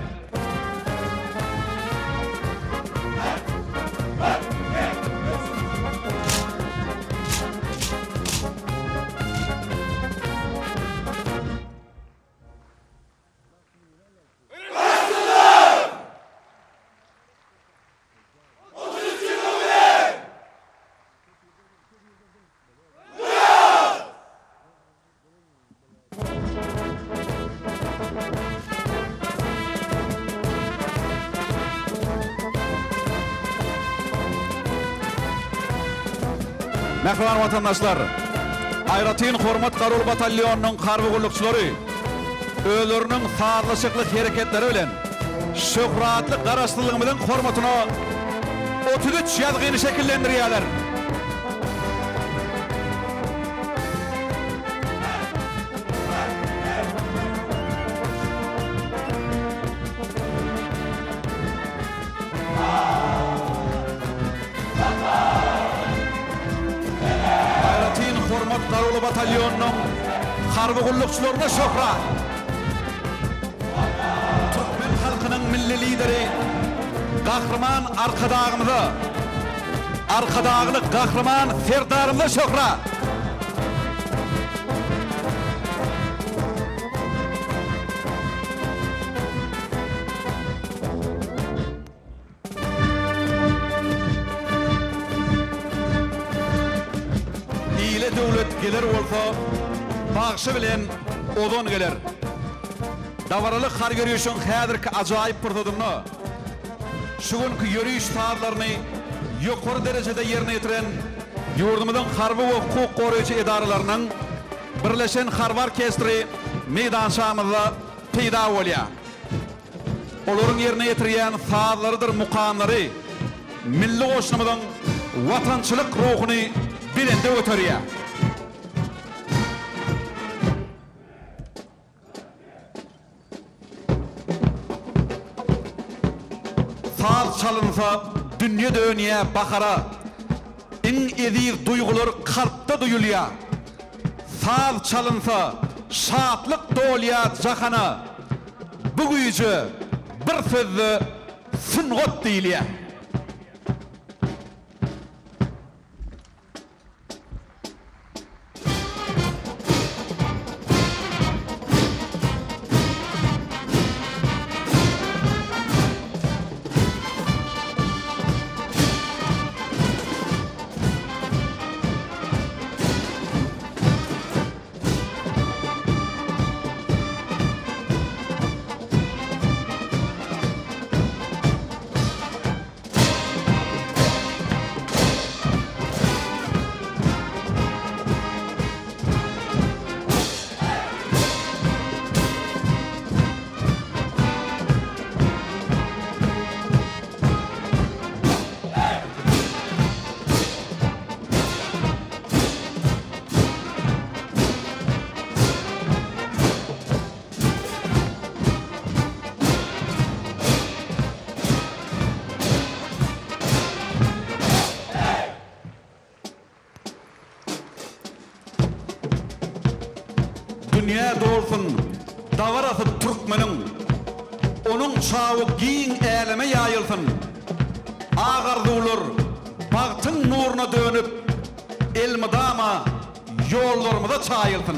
Mehman vatandaşlar, Aýratyn hormat garulu batalyonunyň harby gullukçylary öýleriniň sağlaşykly hereketleri bilen şöhratly garaşdyrlygymyň hormatyna 33 ýazgyny şekillendirýärler. Dogry batalyonunyň harby gullukçylaryna şokra. Türkmen halkynyň milli lideri Gahrman arkadagly Gahrman Ferdarymyza şokra. Döwlet geler bolsa bagşy bilen odan geler. Dawaraly har görýüşiň häzirki ajaýyp purdudyny, şu günkü ýörüş taýlaryny ýokary derejede ýerine ýetiren ýurdumyzyň harby we hukuk goraýjy edaralarynyň birleşen harby orkestri meýdanşamyzda peýda bolýar. Olaryň ýerine ýetirýän taýlarydyr mukamlary milli goşnumyzyň watançylyk ruhuny bilende öterýär. Çalınsa dünya dönüye bakara, en eziz duygular kalpte duyulya. Saz çalınsa şatlık dolya cahana, bu gücü bir sözü süngot deyilya. Dünya dolsun davarası Türkmenin, onun çağı giyin eleme yayılsın. Ağardılar baktın nuruna dönüp elmidama yollarımıza çayılsın.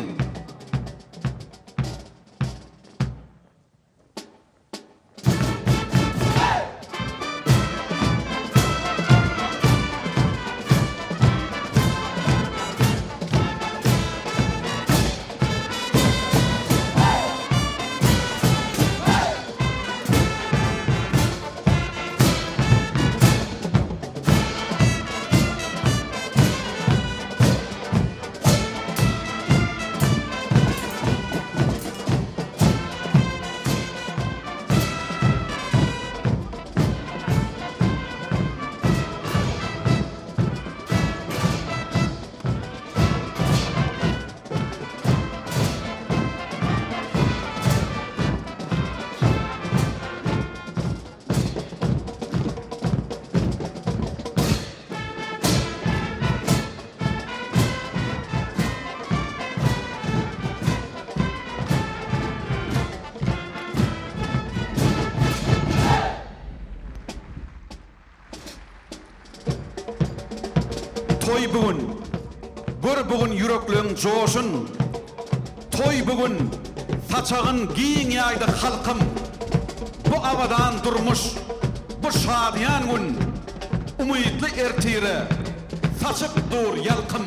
Toy bugün, gör bugün yürekliğin coşun. Toy bugün, saçağın giyin yaydı halkım. Bu avadan durmuş, bu şadiyan gün, umidli ertire, saçıp dur yalkım.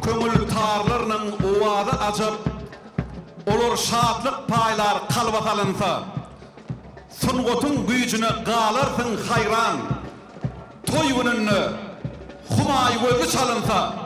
köngül tarlarının owadı ajab, olar şadlyk paýlar kalbat alynsa, Suнгotun güýjüne galarsın hayran, toy gününe Humaý gözü çalınsa,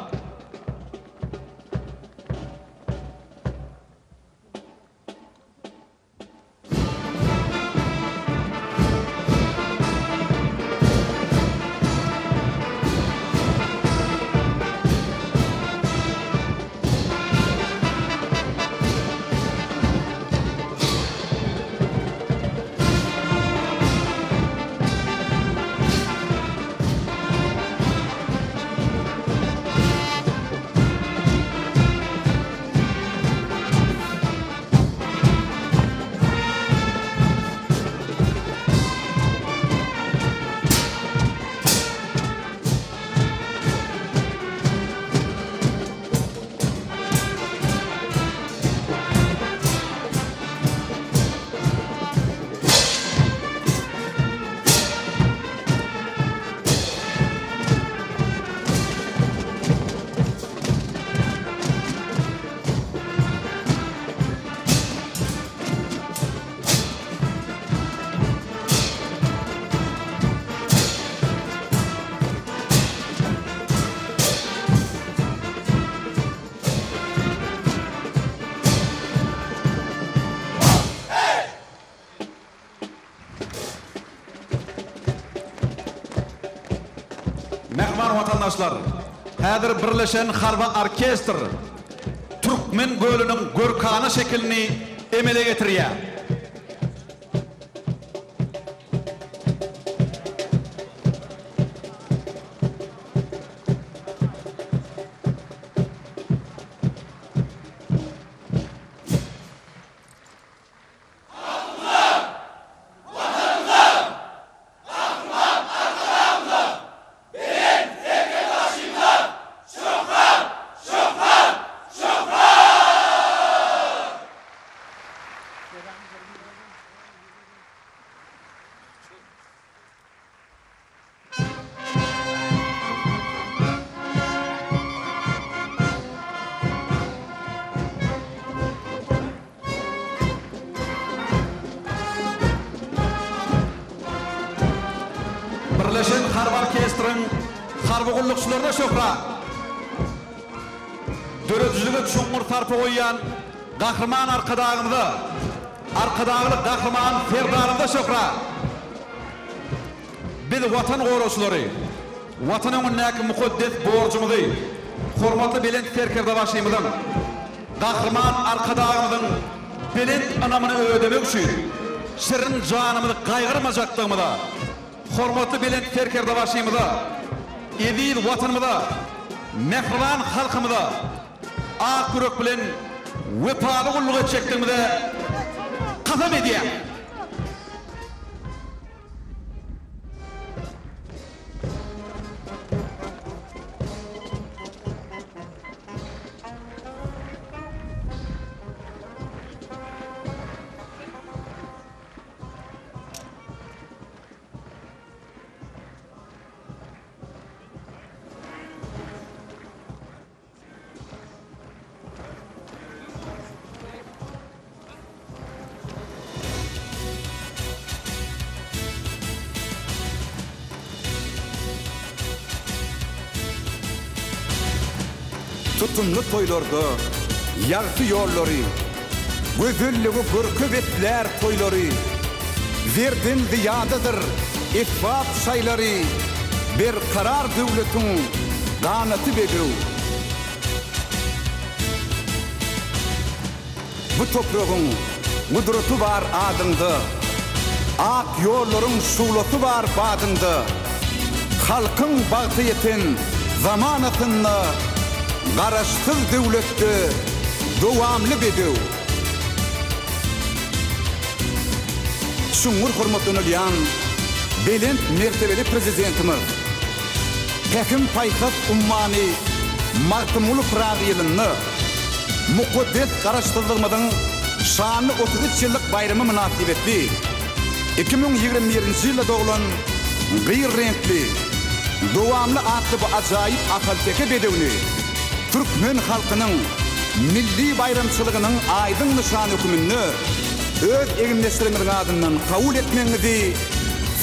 Mehman vatandaşlar, häzir birleşen harba orkestr Türkmen gölünün görkany şekilini emele getirýär. Birleşen harba orkestrın harba gullukçularına şokra. Döredüzlüge çuňur tarpy goýan gahrman arkadagymyza, arkadagly gahrman ferdarynda şokra. Biz watan goraçlary, watanyň näki mukaddes borjumyzy, hormatly bilen terkerde başlaýmyzdan. Gahrman arkadagymyzyň bilen anamyny ödemek üçin şirin janymyzy gaýgyrmajaklygymyza, hormatly bilen terkerde başlaýmyzda, edil watanymyza, mehriban halkymyza, ak yürek bilen wepaly gulluk etjekdigimizde kasam edýär. Tutumlu toylarda, yağtı yolları, gözüllüğü görkü betler toyları, verdin diyadıdır ittifak sayları, bir karar devletin kanatı begiru. Bu toprağın kudreti var adında, ak yolların suulatu var badında, halkın bağtiyetin zamanatında, garaşsız devletde dowamly bedew. Şuňur hormatlanýan belent mertebeli prezidentimiz Hekim Paýhat Ummany Martymul Pragylyny mukaddes garaşdyrlygymyzyň şany 33 ýyllyk bayramy münasibetli 2021-nji ýylda doglan gyr renkli dowamly atly bu ajaýyp ahalteke bedewni Türkmen halkının milli bayramçılığının aydın nişan hükümünü öz eginleştirenlerin adından kabul etmenizi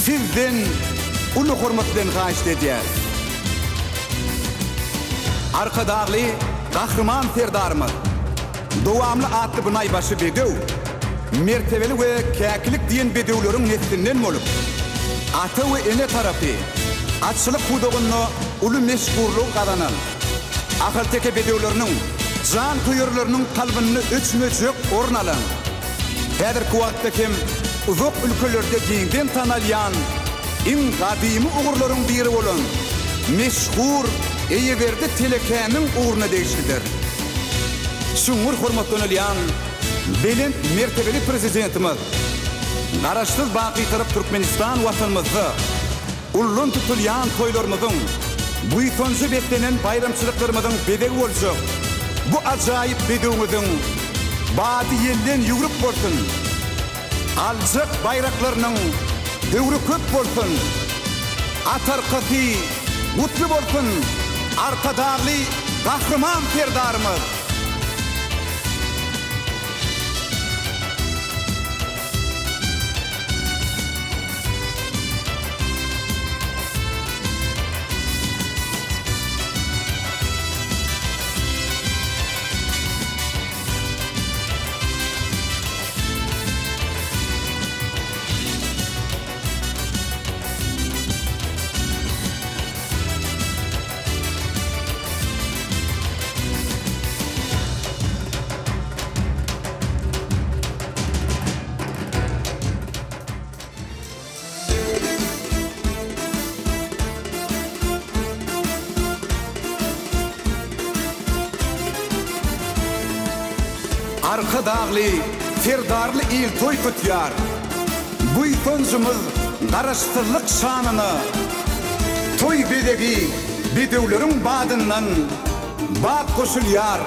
sizden ulu hurmatla xahiş edeceğiz. Arkadağlı kahraman serdarımız dowamlı atlı bunaybaşı bedew mertebeli ve käkilik diyen bedewlerin neslinden bolup ata ve ene tarafı atçılık huduğunu ulu meşgurluğu kazanan ahirteki bedewlerinin can tuyurlarının kalbini ölçmeyecek orun alan häzirki wagtda kim uzak ülkelerde kengden tanalyan en kadimi uğurların biri olan meşhur Eyeverdi telekenin uğruna değiştiler. Şungur hurmatlanılan belin mertebeli prezidentimiz garaşsız baqi taraf Türkmenistan vatanımızda ullun tutulyan toylarımızın bu itoncu beklenen bayramçılıklarımızın bedevi olacak. Bu acayip bedevimizin badi yelden yugrup bolsun. Alcak bayraklarının dövrü köp bolsun. Atarkası mutlu bolsun. Arkadağlı kahraman serdarımız. Arkadağlı, serdarlı il toy tutyar. Bu itoncumuz garaştırlık şanını toy bedegi bedevlerin badından bağ koşulyar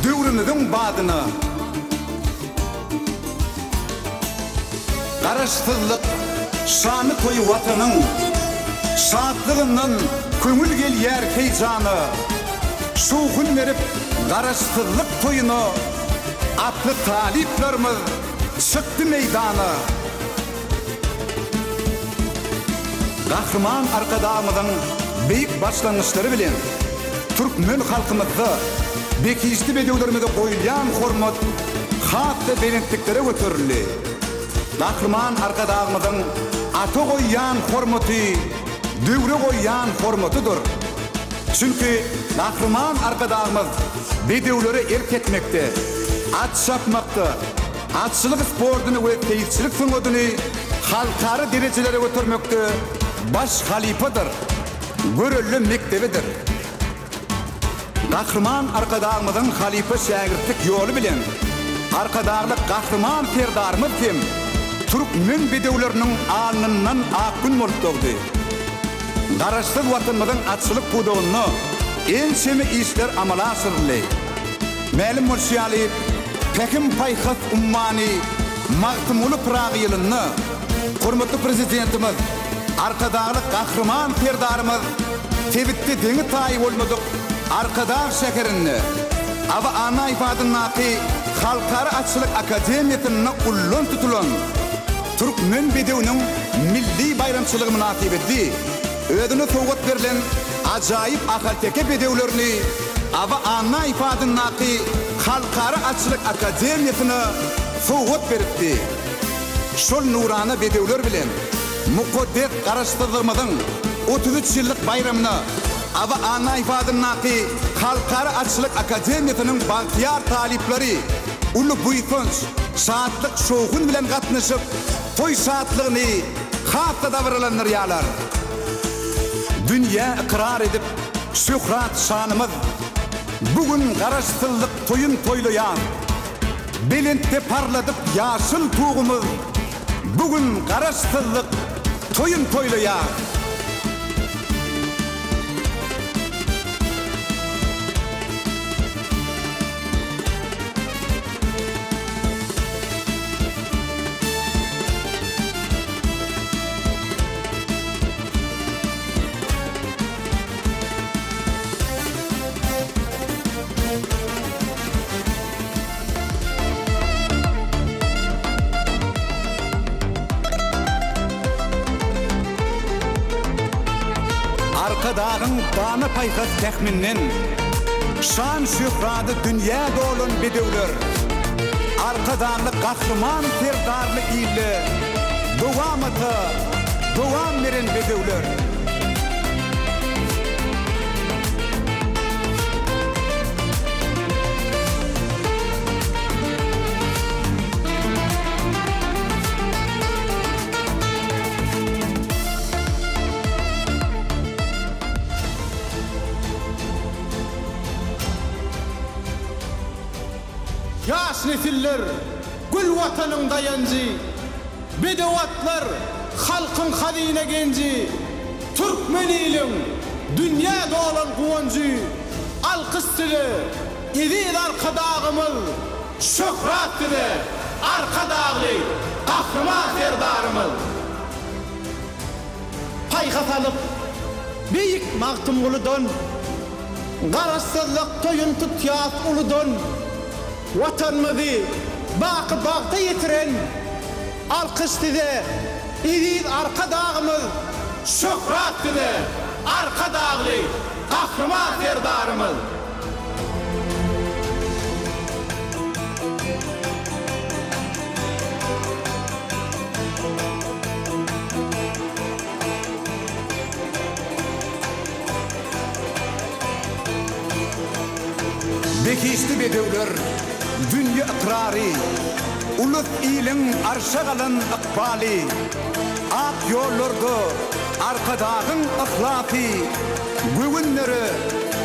dövrümüzün badını. Garaştırlık şanı toy vatanın şatlığının köngül gel yer heyecanı. Şuhun verip garaştırlık toyunu atlı taliplerimiz çıktı meydana. Kahraman arkadağımızın büyük başlangıçları bilen Türkmen halkımızda bekişti bedevlerimize koyulyan hormat hatta belirtliklere götürüldü. Kahraman arkadağımızın atı koyyan hormatı dövre koyyan hormatıdır. Çünkü kahraman arkadağımız bedevleri erk etmekte, at çapmakta, atçılık sportunu ve teyitçilik sunudunu halkarı derecelere götürmekte baş halifadır, görüllü mektebidir. Kahraman arkadağımızın halife şagirtlik yolu bilen arkadağlık kahraman serdarımız kim Türkmen bedevlerinin alnından akın bolup doğdu. Garaşsız vatanımızın atçılık puduğunu en semi işler amala asırlı. Məlim Murşiyali Pekim Payxat Ummani Maqtumulu Pırağ yılını hurmatlı prezidentimiz arkadağlık kahraman serdarımız tebitti deni tayip olmadık arkadağ şekerini ava ana ifadının aki Halkarı Atçılık Akademiyatının ullun tutulan Türkmen bedevinin milli bayramçılığı münasibeti ödünü soğut verilen acayip akalteke bedevlerini ava ana ifadının aki Halkarı Atçılık Akademiyatını soğut veripti. Şol nurana bedevler bilen mukaddet karıştırdığımızın 33 yıllık bayramını ava ana ifadının aki Halkarı Atçılık Akademiyatının bahtiyar talipleri ulu buytunç saatlik şoğun bilen katmışıp toy saatlığını hatta davranılır yalar. Dünya ikrar edip şöhrat şanımız bugün karıştırlık toyun toylayan belintte parladıp yaşıl tuğumuz bugün karıştırlık toyun toylayan. arkadağın dana paykat tehminnen şan şöhradı dünya dolun bedevler arkadağını kahraman serdarlı ile devam veren bedevler Yaş nesiller gül vatanın dayancı, bedevatlar halkın hazine genci, Türkmenilim dünya dolan kuvancı, alkıştırı İzid arkadağımız, şöhrattırı arkadağlı kahraman serdarımız. Paykat alıp büyük mağtum uludan, garasızlık toyun tutyat uludan, vatanımızı bağda yetiren alkıştıdı İzid arkadağımız, şöhrattırı arkadağlı kahraman serdarımız. Bekişti bedevler dünya ikrari ulus ilin arşağalın ikbali ak yollarda arkadağın ahlaki güvünleri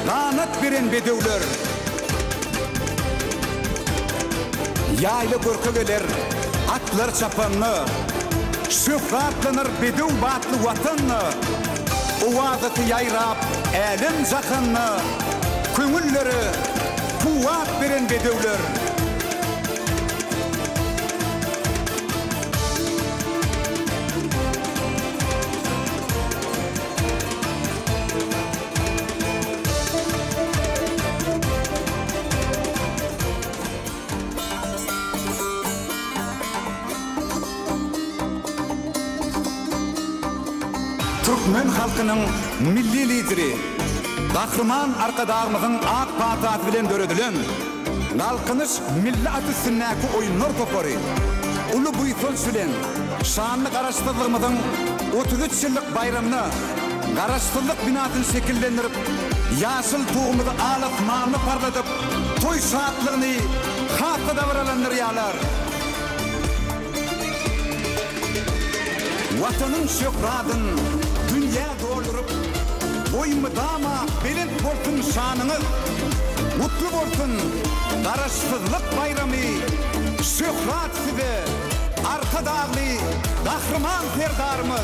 lanet veren bedevler yaylı görkögeler atlar çapanlı şöhratlanır bedev batlı vatanlı uvazatı yayrap elin zakanlı köngülleri kuvvet veren bedevler Türkmen halkının milli lideri kahraman arkadağımızın ak patat bilen döredilen nalkınış milli sünnaki oyunlar toparı ulu buyton sülen şanlı karıştırlığımızın 33 yıllık bayramını karıştırlık binatını şekillendirip yaşıl tuğumuzu alıp manlı parlatıp toy şaatlığını hatta davralanır yalar vatanın şöhradın dünya doldurup boyumu dama belin bolsun şanınız mutlu bolsun karışsızlık bayramı şöhrat size arkadağlı kahraman serdarımız.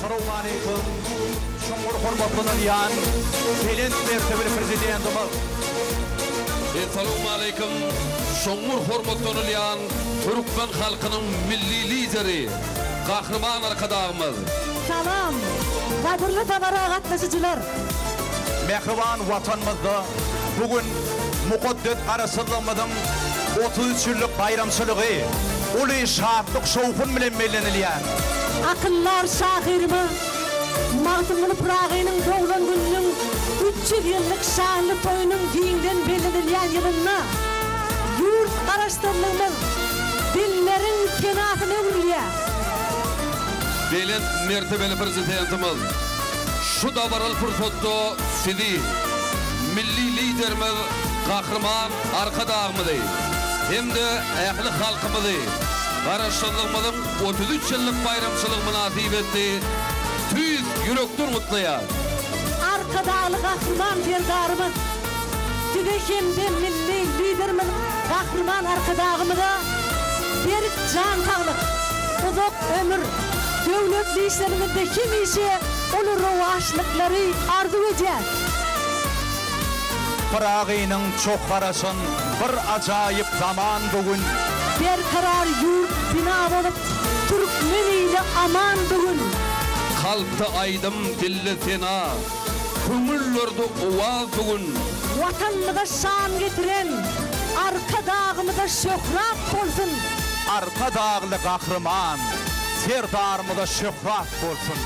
Assalamualaikum. Şoňur hormatlylar ýan Pelent mertebeli prezidentimiz. Assalamualaikum. Şoňur hormatlylar ýan Türkmen halkynyň milli lideri, kahraman arkadağımız. Salam. Kadırlı tabara gatnaşyjylar. Mehriban vatanymyzda bugün mukaddes arasylygymyzyň 33 ýyllyk bayramçylygy uly şatlyk şowfun bilen bellenilýär. Akıllar şahirimi, Mağdumlu Prağı'nın doğulan gününün 300 yıllık şanlı toyunun giyinden belirlenen yılına yurt araştırılığımız dillerin kenatını ürlüyor. Belent mertebeli prezidentimiz şu davaral fırsatda sizi milli liderimiz kahraman arkadağımızı hem de ehli halkımızı Garaşlılığımızın 33 yıllık bayramçılık nasip etti. Tüz yürekten mutluya. Arkadağlı kahraman serdarımız, size hem de milli liderimiz kahraman arkadağımıza bir can sağlık, uzak ömür, devletli işlerimizde kim işe onu rovaşlıkları arzu edeceğiz. Pırağının çok karasın bir acayip zaman bugün. Bir karar yurt bina olup Türkmen ile aman bugün. Kalktı aydım dilli sena, Kümüllördü uvaz bugün. Vatanımıza şan getiren, arka dağımıza şöhrat olsun. Arka dağlı kahraman, serdarımıza şöhrat olsun.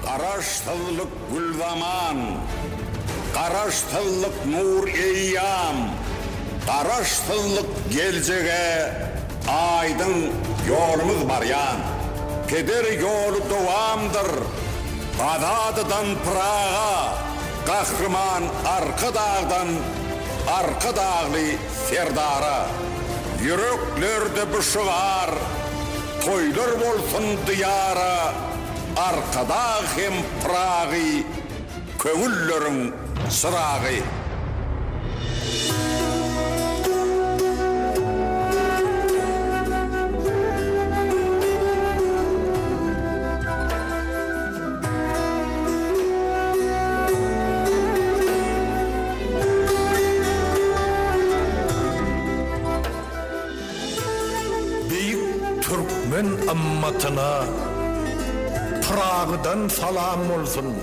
Qaraştıllık gülzaman, qaraştıllık nur eyyam, qaraştıllık geleceğe aydın yolumuz baryan. Peder yolu devamdır, Bağdadıdan Pırağa, kahraman arka dağdan, arka dağlı serdara. Yüreklerde bışıgar, toylar olsun diyara, arkada hem Pırağı, köngüllerin sırağı. Büyük Türkmen ammatına Pırağıdan salam olsun.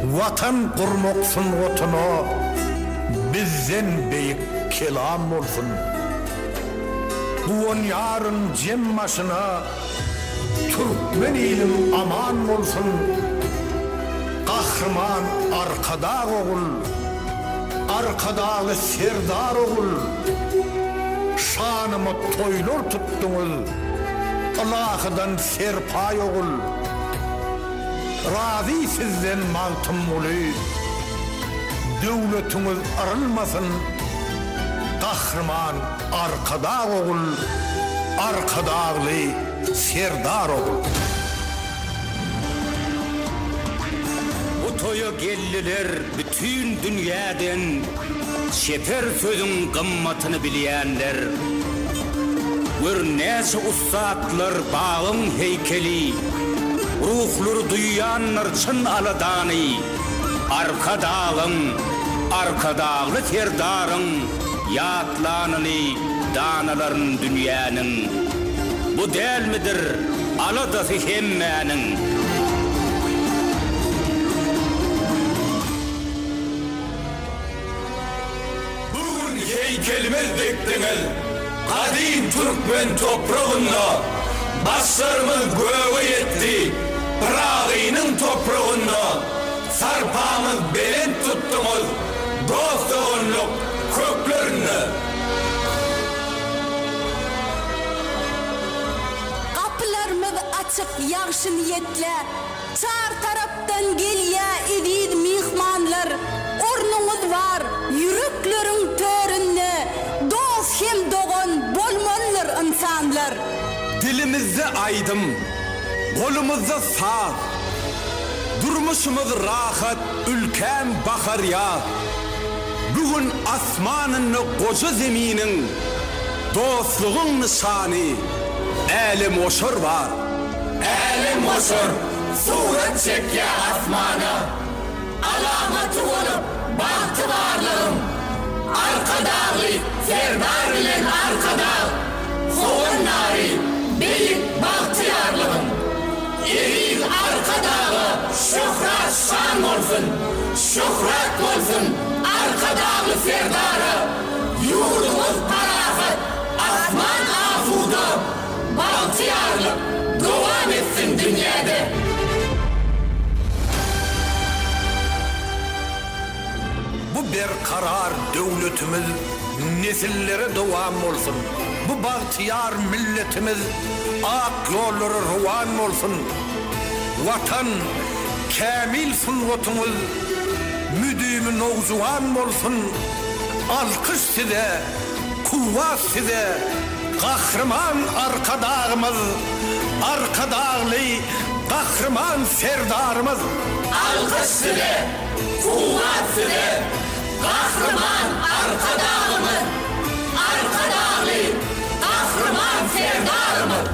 Vatan kurmoksun otuna, bizden büyük kelam olsun. Bu on yarın cemmaşına, Türkmen ilim aman olsun. Kahraman arkada oğul, arkadağı serdar oğul. Şanımı toylur tuttunuz, Allah'dan serpay oğul. Razı sizden maltım ulu, devletiniz arılmasın. Kahraman arkada oğul, arkadağlı serdar oğul. Bu toya gelliler bütün dünyadan, şefer sözün kımmatını bileyenler. Örnesi ustaatlar bağın heykeli, ruhları duyanlar çın aladani. Arka dağın, arka dağlı serdarın, yatlanını danaların dünyanın. Bu değil midir aladası hemmenin? Bugün heykelimiz diktiniz. Kadim Türkmen toprağında başlarımız göğe yetti. Pırağı'nın toprağında sarpağımız belen tuttunuz. Dostluğunluk köklerini. Kapılarımız açık yaxşı niyetle. Çar taraftan gelya edid mihmanlar. Ornunuz var yüreklerin töründe. Dost hem doğan bolmanlar insanlar. Dilimizde aydım, kolumuzda sağ. Durmuşumuz rahat, ülkem bakar ya. Bugün asmanın koca zeminin, dostluğun nişanı, elim oşur var. Elim oşur, suret çek ya asmana. Alameti olup bahtı varlığım. Arka dağlı, serdar bilen arka dağ. Soğun nari, beyik bahtiyarlığım. Eril arka dağı, şöhret şan olsun. Şöhret olsun, arka dağlı serdarı. Yurdumuz parafet, asman afuda. Bahtiyarlık devam etsin dünyada. Bu bir barqarar döwletimiz nesillere dowam bolsun. Bu bagtyar milletimiz ak ýollary ruwan bolsun. Watan kamil sulgatumuz müdümi nowjuwan bolsun. Alkış size, kuvvat size, kahraman arkadağımız, arkadağlı kahraman serdarımız. Alkış size, kuvvet size, kahraman arkadağımız, arkadağlı kahraman serdarımız.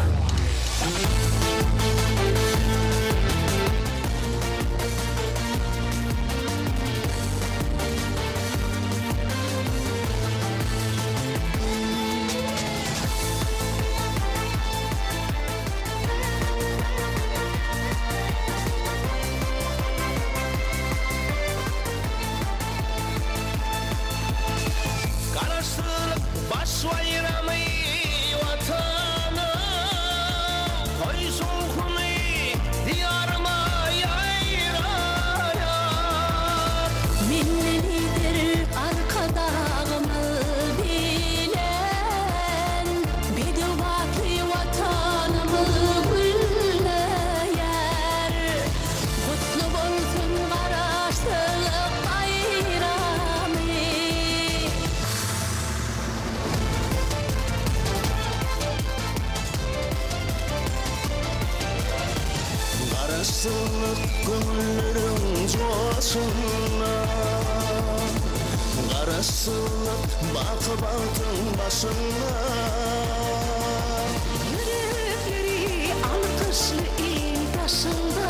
Garasılık bakıp altın başına yürekleri alkışlı il taşında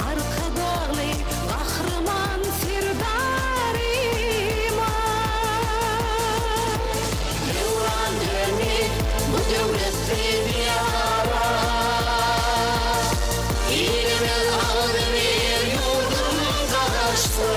arkadalı kahraman serdarıma Devran dönü bu devlette diyara İlimiz ağır bir yurdum karıştı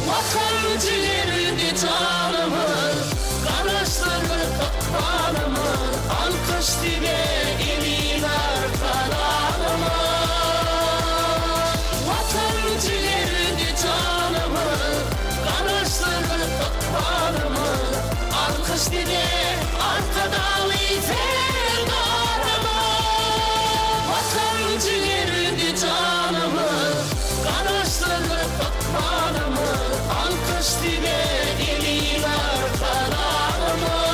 Vatancılarını canımız, karıştırır takvanımız, alkış dibe elinler kanalımız. Vatancılarını canımız, karıştırır takvanımız, alkış dibe arkadalı ferdarımız. Vatancılarını canımız, karıştırır takvanımız, alkış dibe elinler kanalımız.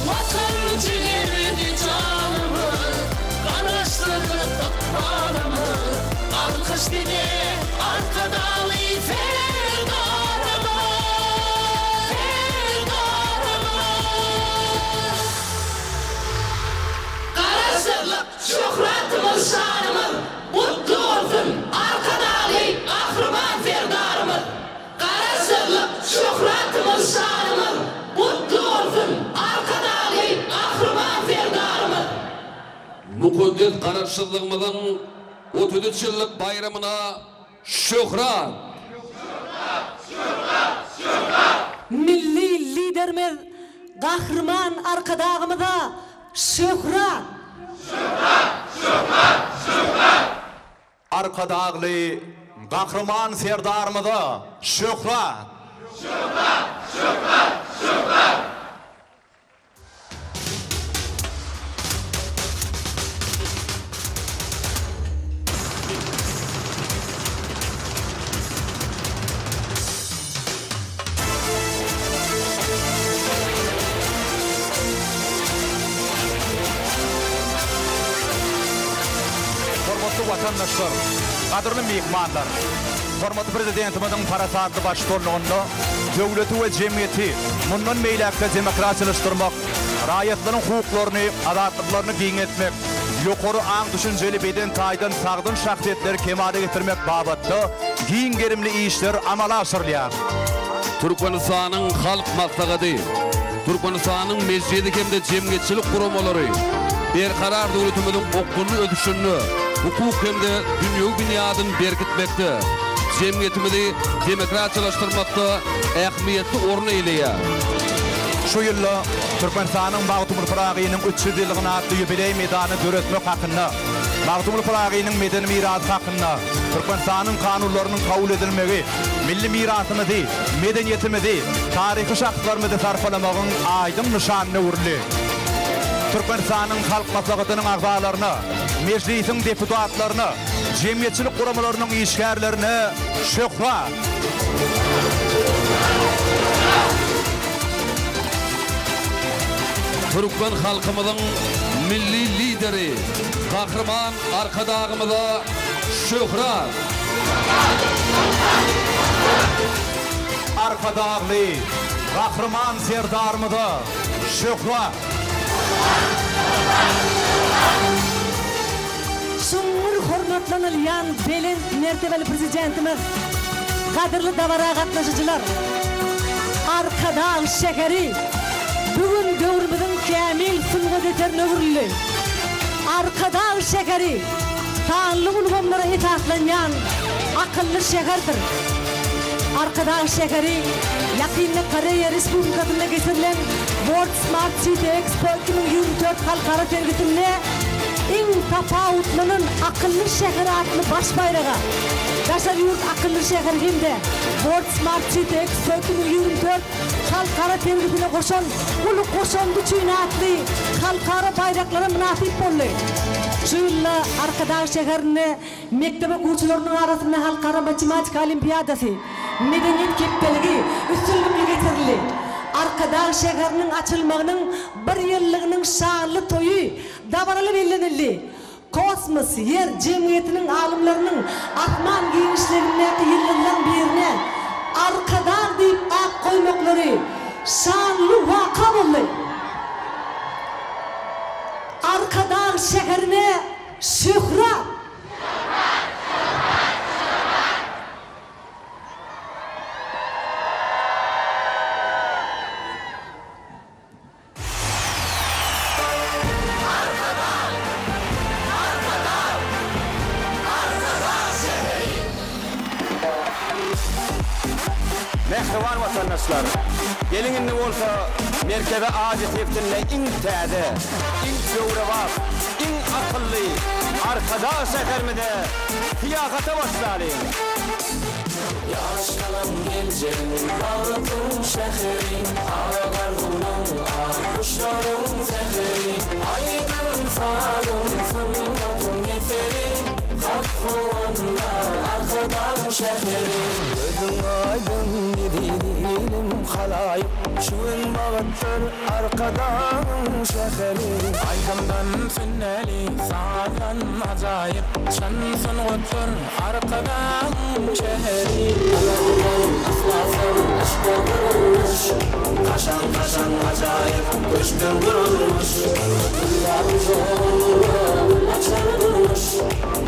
Vatancılarını canımız, karıştırır takvanımız, alkış dibe arkadalı ferdarımız. Karasırlık şöhretimiz şanımız, mutlu olsun arkadalı kahraman ferdarımız. Karasırlık şöhretimiz şanımız, mutlu olsun arkadalı kahraman ferdarımız. Mukaddes karşılığımızın 33 yıllık bayramına şöhret. Milli liderimiz kahraman arkadağımıza şöhret. Arkadağlı kahraman serdarımıza şöhret. Hormatly vatandaşlar, qadrly mehmanlar, hormatly prezidentimizin parasatly başçylygynda döwleti we jemgyýeti mundan meýlekde demokratiýalaşdyrmak, raýatlaryň hukuklaryny, azatlyklaryny giňetmek, ýokary aň düşünjeli beden taýdan sagdyn şahsiýetleri kemale getirmek babatda giň gerimli işler amala aşyrylýar. Türkmenistanyň halk maksady, Türkmenistanyň mejlisi hemde jemgyýetçilik guramalary berkarar döwletimiziň okuny ödüşünü, hukuk hemde dünýä dünýäden berkitmekde. cemiyetimizi demokratçılaştırmakda ähmiýetli orun eýleýär. Şu ýylla Türkmenistanyň Bagtumul Piragynyň 300 ýyllygyna atly ýubiley medany döretmek hakynda, Bagtumul Piragynyň medeni mirasy hakynda, Türkmenistanyň kanunlarynyň kabul edilmegi, milli mirasymyzy, medeniýetimizi, taryhy şahslarymyzy sarfalamagyň aýdym nişanyny urly. Türkmenistanyň halk maslahatynyň agzalaryna, meclisiň deputatlaryna, jemgyýetçilik guramalarynyň işgärlerine şöhret. Türkmen halkymyzyň milli lideri, gahrman arkadagymyza şöhret. Arkadagly, gahrman serdarymyza şöhret. Şungur hormatlanylýan belen mertebeli prezidentimiz, gaderli dawara gatnaşyjylar, Arkadag şekeri, bugün döwrümizin kämil sunga deterine öwürli. Arkadag şekeri, taanly ulgamlara itaatlanýan akylly şeherdir. Arkadag şekeri, ýakynda Koreýa Respublikasyna geçirilen World Smart City Expo 2024 halkara tergitinde iň tapawutlanan akylly şeher adly baş bayraga Yaşar Yurt akıllı şehir hemde World Smart City Expo 2024 halkara tergitine koşan ulu koşandı çüynatlı halkara bayraklara münasip bolly. Şu ýylla Arkadag şeherine mektebe gurçularynyň arasynda halkara matematika olimpiadasy, medeniýet kepdeligi üstünlükle getirildi. Arkadag şeheriniň açylmagynyň 1 ýyllygynyň şanly toýu dabaraly bellenildi. Kosmos yer cemiyetinin alımlarının atman giyinişlerindeki yıllardan birine Arkadag deyip ak koymakları şanlı vaka bolly. Arkadag şeherine şöhret. Mehriban vatandaşlar, gelin olsa merkeze acil tepkinle in täze, in söwrewap, in akıllı, Arkadag şehermide fiyakata başlaryň. Yaşalan geleceğim, Bagtumul şehri, Ağargunun kuşların zehri, aydın falın fırlatın yeteri, Kalkıvanla Arkadag şehri. Gözün aydın dilim halayıp, şuun bağıttır Arkadag şehri. Aydından sünneli, sağdan acayip, şansın otur Arkadag şehri. Allah'ın aslafın aşkı kurulmuş, kaşan kaşan acayip düşkün kurulmuş. Dünyamız olur, açar durmuş,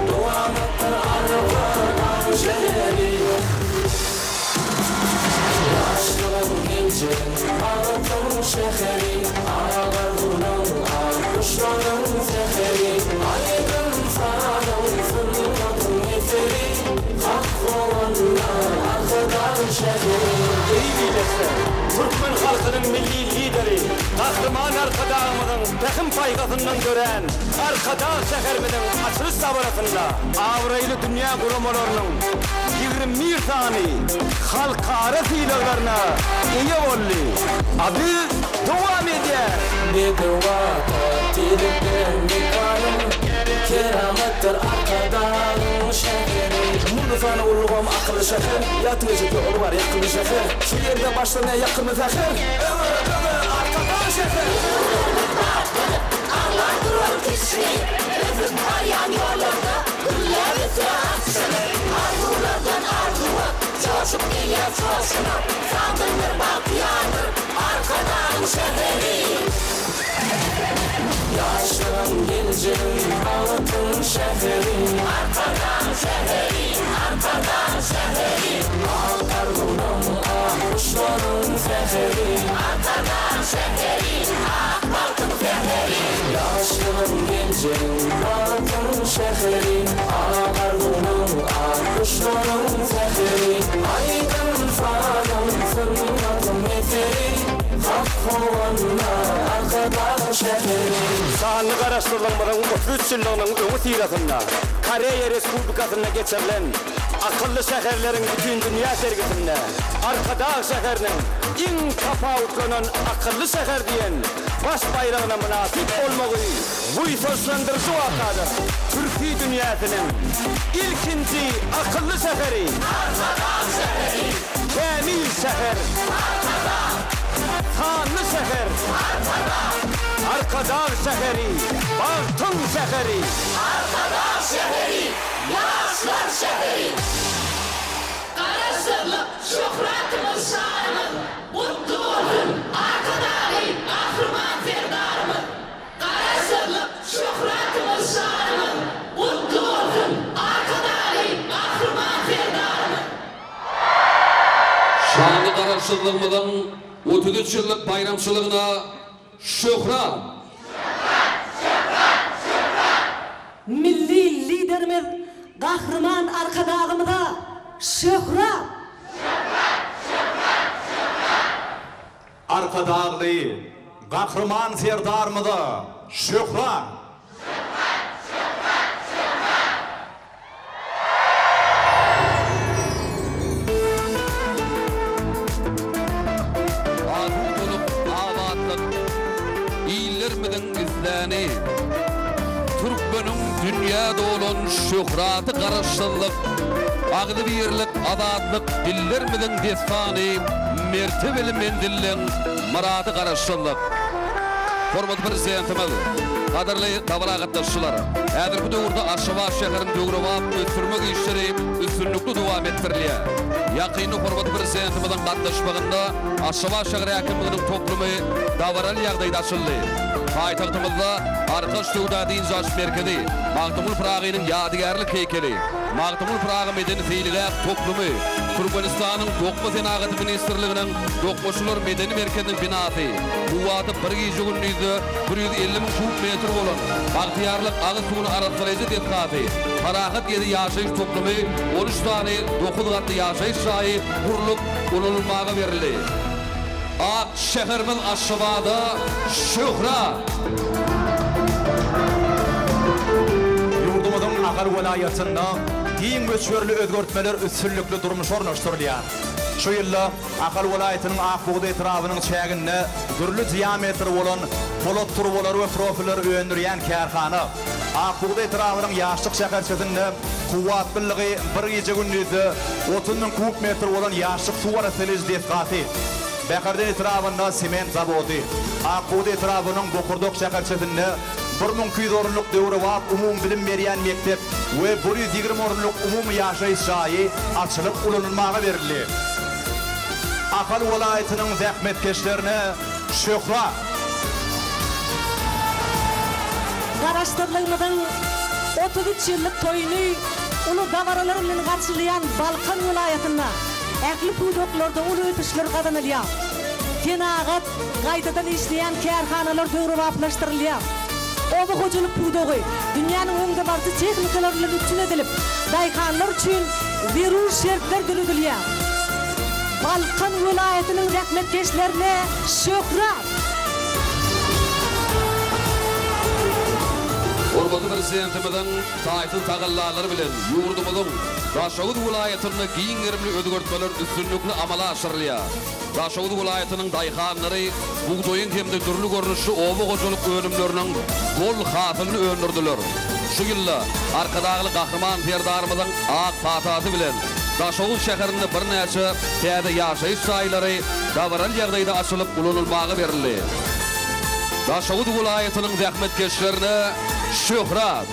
duamıttır Arkadag şehri. Yaşlıların gençlerin Bagtumul şehri, Ağargunun kuşların zehri, aydın falın fırlatın yeteri, Kalkıvanla Arkadag şehri. Ey milletler, Türkmen halkının milli lideri, kahraman Arkadag'ymyzyň täkim paýgasyndan gören Arkadag şeherimiziň açylış sabarasynda awraýly dünýä guramalarynyň 21 sany halkara fiýlaryna eýe boldy. Abi dowam edýär. Bedwata tilipden mekanım, keramettir Arkadag şehri. Mundusany ulugam akıllı şeher, ýatyjyky ulu bar ýakynly şeher. Şu ýerde başlana ýakynly şeher. Arkadag şeher. Ağlar durur kişi, özüm arayan yollarda, gülleri türatsını, arzulardan arzuya, coşup gelir coşuna, sandındır bakyandır, Arkadag şehri. Yaşlıların geleceğim, Bagtumul şehri, Arkadag şehri, Arkadag şehri. Ağargunun kuşların zehri, Arkadag şehri, Bagtum zehri. Yaşlıların geleceğim, Bagtumul şehri, Ağargunun kuşların zehri. Amanna arkadan şehrin Sağlık araştırmalarının 33 yılının öğü siratında Koreya Respublikası'na geçirilen akıllı şehirlerin bütün dünya sergisinde Arkadağ şehirinin en tafavutlanan akıllı şehir diyen baş bayrağına münasip olmağı bu sözlendirici vakada Türkiye dünyasının ilkinci akıllı şehri Arkadağ şehri Kamil şehir Arkadağ Kanlı şehir Arkadağ şehri Bartın şehri Arkadağ şehri Yaşlar şehri Karasırlık şöhretimiz şanımız Mutlu olsun Arkadağ'ı kahraman ferdarımız Karasırlık şöhretimiz şanımız Mutlu olsun Arkadağ'ı kahraman ferdarımız Şanlı karasırlığımızın 33 yıllık bayramçılığına şöhret. Milli liderimiz kahraman Arkadağımıza şöhret. Arkadağlı kahraman serdarımıza şöhret. Türkmen'in dünyada olan şöhratı karışsızlık, ağdı birlik, adatlık, dillermizin destanı, mertebeli mendillen maradı karışsızlık. Hormatly prezidentimiz, kadarlı tabaragatdaşçılar, ädir bu döwürde Aşgabat şäherini döwrewap ötürmek işleri üstünlükli dowam ettirilýär. Ýakyny hormatly prezidentimizin gatnaşmagynda Aşgabat şäheri häkimliginiň toplumy dawaral ýagdaýda açyldy. Paýtagtymyzda Arkaş Döwletiň Jaş Merkezi, Magdumul Pragynyň ýadygärlik heykeli, Magdumul Pragy medeni feýlige toplumy, Türkmenistanyň Dokma Senagat Ministrliginiň Dokmaçylar medeni merkeziniň binasy, bu wagtda 1 günlükde 150 000 kub metr bolan Bagtyarlyk agy suwuny aratlaryjy detgaty, Parahat ýeri ýaşaýyş toplumy 13 tane 9 gatly ýaşaýyş şahy gurulup ululmaga berildi. Ak şäherimiz Aşgabatda şöhret. Yurdumuzun Agar vilayetinde giň göçberli özgörtmeler üstünlükli durmuş ornaşdyrylýar. Şu ýylda Agar vilayetiniň Akbuğda etrabynyň çäginde türlü diametri bolan polat turbalar we profiller öýendirýän kärhana Akbuğda etrabynyň ýaşlyk şäherçesinde kuwat birligi 1 günlükde 30 000 kub metr bolan ýaşlyk suwara selej detgaty. Bekarden etrafında sement zavodi, Akbuğda etrafının Bokurdok şäherçesinde 1200 orunluk döwrewap umum bilim berýän mektep we 120 orunluk umum ýaşaýyş şahy açylyp ulanymaga berildi. Akal welaýatynyň zähmetkeşlerine şöhret. Garaşdyrylmadan 33 ýyllyk toýuny uly dawaralar bilen garşylayan Balkan welaýatyna ähli pudoklarda uly ötüşler gadanylýar. Tenagat gaýdadan işleýän kärhanalar döwrewaplaşdyrylýar. Oba hojalyk pudogy dünýäniň öňde bardy tehnikalary bilen üstün edilip, daýhanlar üçin zerur şertler düzüldýär. Balkan welaýatynyň zähmetkeşlerine şöhret. Hormatly prezidentimizin taýtly tagallalary bilen ýurdumyzyň Daşawut vilayatyny giňerimli özgörtmeler üstünlükli amala aşyrylýar. Daşawut vilayatynyň daýhanlary bugdoýyň hemde türlü görnüşli oba hojalyk önümleriniň gol hatyny öndürdiler. Şu ýylda Arkadagly kahraman ferdarymyzyň ak patasy bilen Daşawut şäherinde bir näçe täze ýaşaýyş şaýlary dawaral ýagdaýda açylyp ulanylmaga berildi. Daşawut vilayatynyň zähmetkeşlerine şöhret.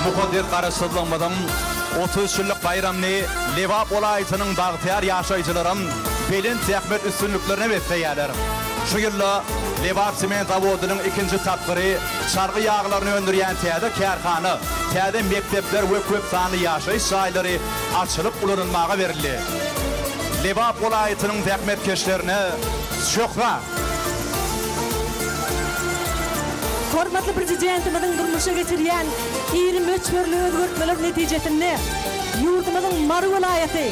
Muqaddir Qarasydlanmadan 33 ýyllyk bayramny Lewap welaýatynyň bagtyar ýaşaýjylarym belin zähmet üstünlüklerine betleýärler. Şu ýylda Lewap sement zawodynyň ikinji tapgyry şargy ýaglaryny öndürýän täze kärhana, täze mektepler we köp sanly ýaşaýyş şaýlary açylyp ulanylmaga berildi. Lewap welaýatynyň zähmetkeşlerine şöhret. Hormatly prezidentimizin durmuşa geçirýän iri möçberli özgörtmeler netijesinde ýurdumyzyň Mary welaýaty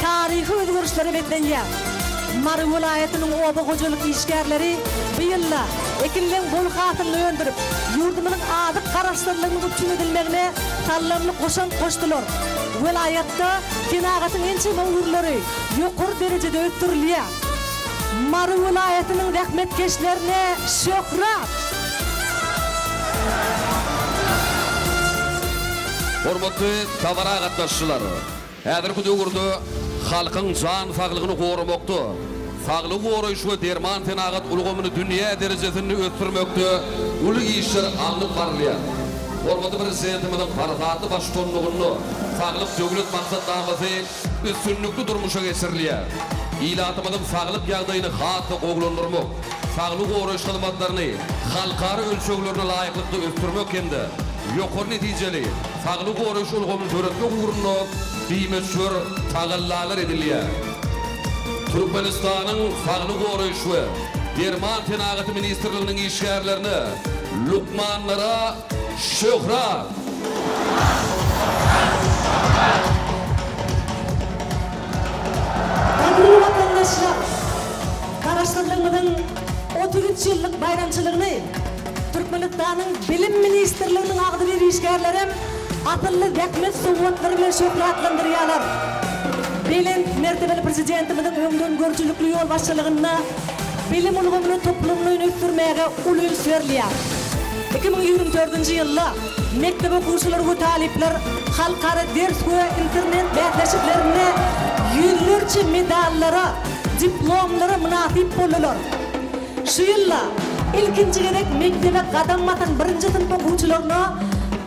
taryhy özgörüşlere betlenýär. Marı vilayetinin oba hocalık işgärleri bu yılla ekinlen bol hatırını öndürüp yurdumuzun adık karaşlarlarını bütün edilmegine tallarını koştular. Vilayette kenağatın ençe mağurları yokur derecede öttürülüyor. Marı vilayetinin rahmetkeşlerine şöhrat. Hormatly tawara gatnaşçylary, häzirki döwürde halkyň jan saglygını gorumakda, saglyk goraýyş we derman tenagat ulgamyny dünýä derejesinde ötürmekde uly işler alınıp barylýar. Hormatly prezidentimiň parasatly başçylygyny saglyk döwlet maksatdagysy üstünlükli durmuşa geçirilýär. İlatymyň saglyk ýagdaýyny hatda goglandyrmak, saglyk goraýyş hyzmatlaryny halkara ölçeklerine laýyklykda ötürmek hemde ýokary netijeli saglyk goraýyş ulgamyny töretmek ugrunda bimeşwer tagallalar edilýär. Türkmenistanyň saglyk goraýyş we derman tenagaty ministrliginiň işgärlerini lukmanlara şöhrat. Kadri vatandaşlar, Karaşdırlığımızın 33 yıllık bayramçılığını Türkmenistan'ın bilim ministerliğinin ağdı bir işgärlerim atıllı dekmet suvatları ile şöhratlandırıyorlar. Bilen mertebeli prezidentimizin ömrün görücülüklü yol başçılığına bilim ulgamını toplumunu öktürmeye uluyun sörlüyor. 2024 yılda mektep okuyucuları ve talipler halkara ders ve internet behleşiklerine yüzlerce medallara, diplomlara münasip boldular. Şu yılla ilkinci gerek mektebe kadam atan birinci sınıf okuyucularına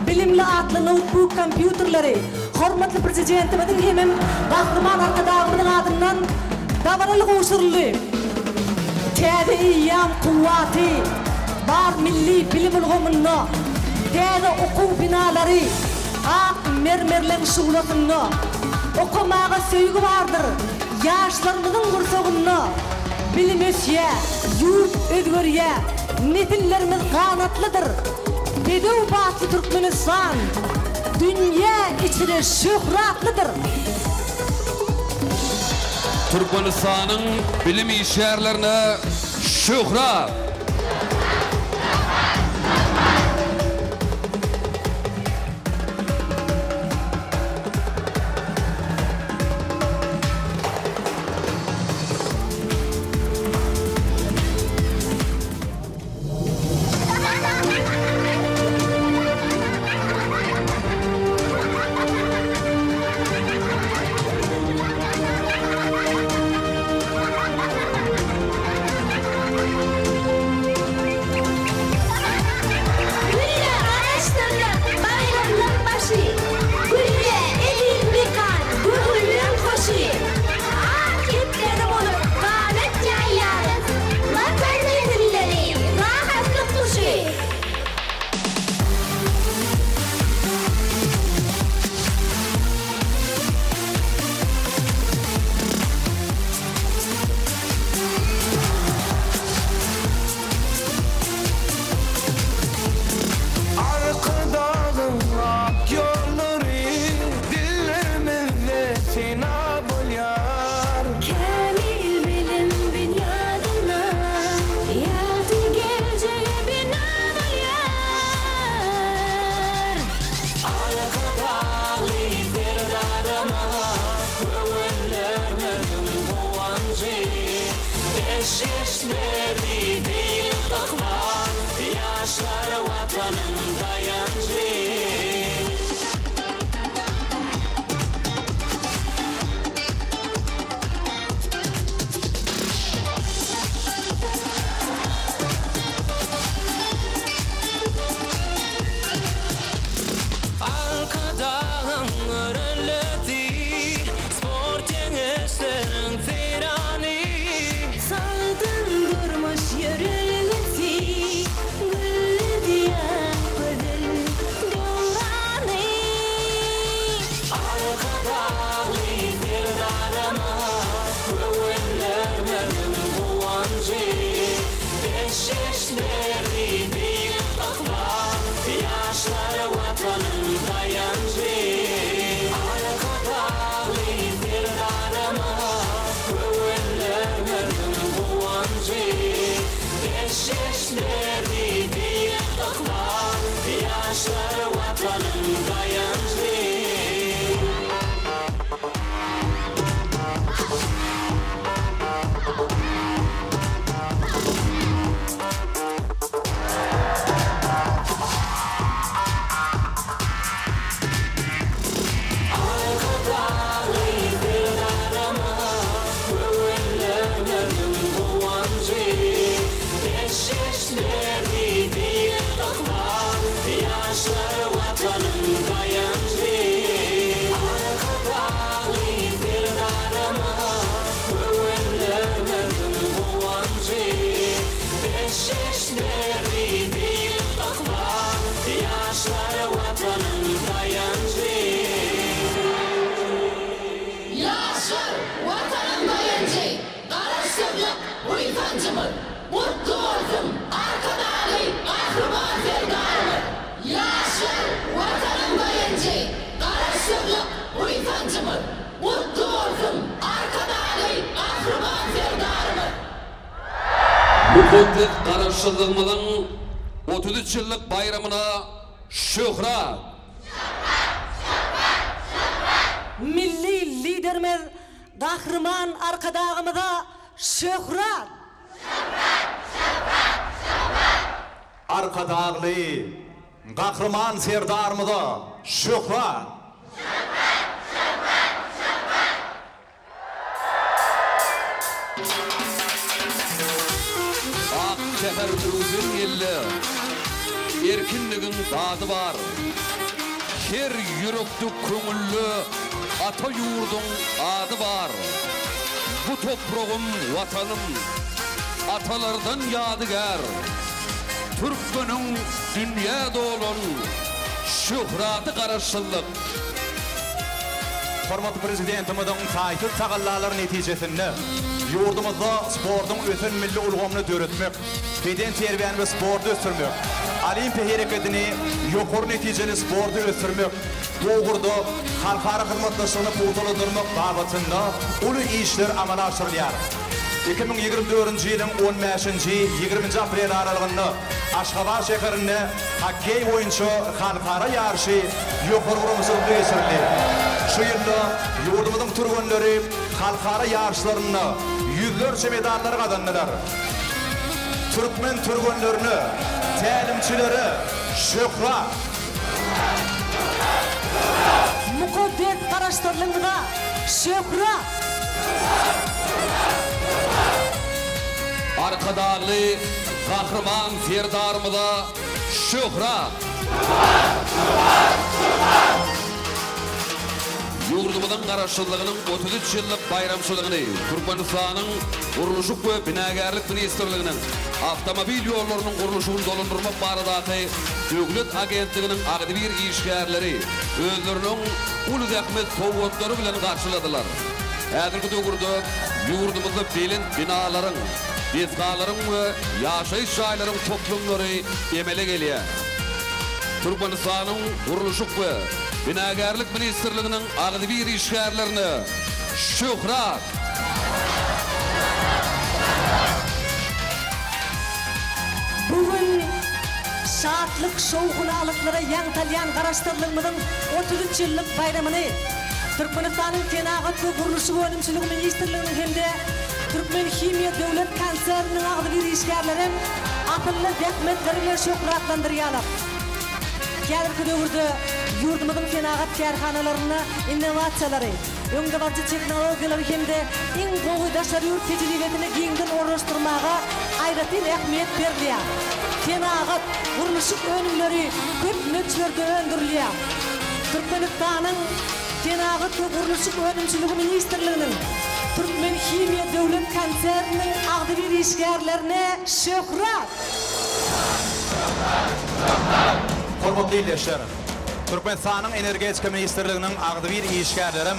bilimli atlı notebook kompüterleri hormatly prezidentimizin hemem bahriman arkadağımızın adından davaralık uğuşturuldu. Täze iyyam kuvvati bar milli bilim ulgamyny, täze okuw binalary, ak mermerlen şuwlatyny, okumaga söýgü bardyr. Ýaşlarymyzyň gursagyny bilim ösýär, ýurt özgörýär, nesillerimiz kanatlydyr. Bedew batly Türkmenistan dünýä içinde şöhratlydyr. Türkmenistanyň bilim işgärlerine şöhrat. Saldırmış yürüyesi, gül diye uyfancımız, mutlu olsun arkadağı kahraman ferdarımız. Yaşar vatanında yenci, karışıklık uyfancımız, mutlu olsun arkadağı kahraman ferdarımız. Mukaddes karşılığımızın 33 yıllık bayramına şöhret. Milli liderimiz kahraman arkadağımıza şöhret. Arkadağlı kahraman serdarımıza şöhret. Şehir uzun yıllı erkinligin dadı var. Her yürekli köngüllü ata yurdun adı var. Bu toprağım vatanım atalardan yadigar. Türkmen'in dünyada olan şöhreti karşılık. Hormatly prezidentimizin taýyt tagallalar netijesinde yurdumuzda sportun öten milli ulgamyny döretmek, beden terbiýany we sporty ösürmek, olimpiya hereketini ýokary netijeli sporty ösürmek, dogurda halkara hyzmatdaşlygyny puwtalandyrmak babatynda uly işler amala aşyrylýar. 2024-nji ýylyň 15-20 aprel aralygynda Aşgabat şäherinde hokkey boýunça halkara ýarşy ýokary gurumsuzlukda geçirildi. Şu ýylda ýurdumyzyň türgenleri halkara ýarşlaryna yüzlerce medallar kazandılar. Türkmen türgenlerini, tälimçileri şöhret. Mukaddes garaşdyrylýandyga şöhret. Arkadağlı kahraman ferdarımıza şöhret. Yurdumuzun garaşçılığının 33 yıllık bayramçılığını Türkmenistan'ın Guruluşuk ve Binagerlik Ministerliğinin avtomobil yollarının kuruluşunu dolandırmak baradaki Döwlet Agentliğinin agdy bir işgärleri özlerinin uly zähmet sowgatları bilen garşyladylar. Häzirki döwürde yurdumuzda belin binalaryň, bezgalaryň we ýaşaýyş şaýlaryň toplumlary emele gelýär. Türkmenistanyň Guruluşuk we Binagerlik Ministerliğinin agdy bir işgärlerini şöhret. Bugün şaatlyk şowgunalyklary ýaňtalýan garaşdyrylmyň 33 ýyllyk bayramyny Türkmenistanyň Tenagat we Guruluşy Önümçiligi Ministerliginiň hemde Türkmen Himiýa Döwlet Kanseriniň agdy bir işgärleri atly zähmetleri bilen şöhretlendirýärler. Gelirki döwürde yurdumyzyň Tenagat kärhanalaryny innovasiýalary, öňde barça teknologiýalary hemde iň gowy daşary ýurt tejribesini giňden ornaşdyrmaga aýratyn ähmiýet berilýär. Tenagat guruluşyk önümleri köp möçlerde öndürilýär. Türkmenistanyň Tenagat we Guruluşyk Önümçiligi Ministerliginiň Türkmen Himiýa Döwlet Kanseriniň agdy bir işgärlerine şöhret. Hormatly ýerleşler, Türkmenistanyň Energetika Ministerliginiň agdy bir işgärlerim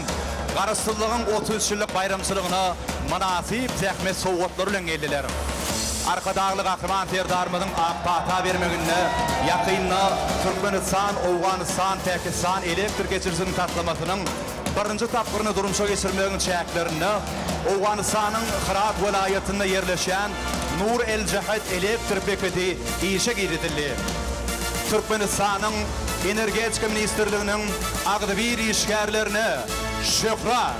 garaşsyzlygyň 33 ýyllyk bayramçylygyna manasyp zähmet sowgatlary bilen geldiler. Arkadağlı kahraman ferdarymyzyň apata bermeginde ýakynda Türkmenistan, Awganistan, Pakistan elektr geçirisiniň tatlamasynyň birinji tapgyryny durumşa geçirmegiň çäklerini Awganistanyň Hirat welaýatynda ýerleşen Nur el Jahat elektr beketi işe girildi. Türkmenistanyň Energetika Ministerliginiň agdy bir işgärlerini şöhret.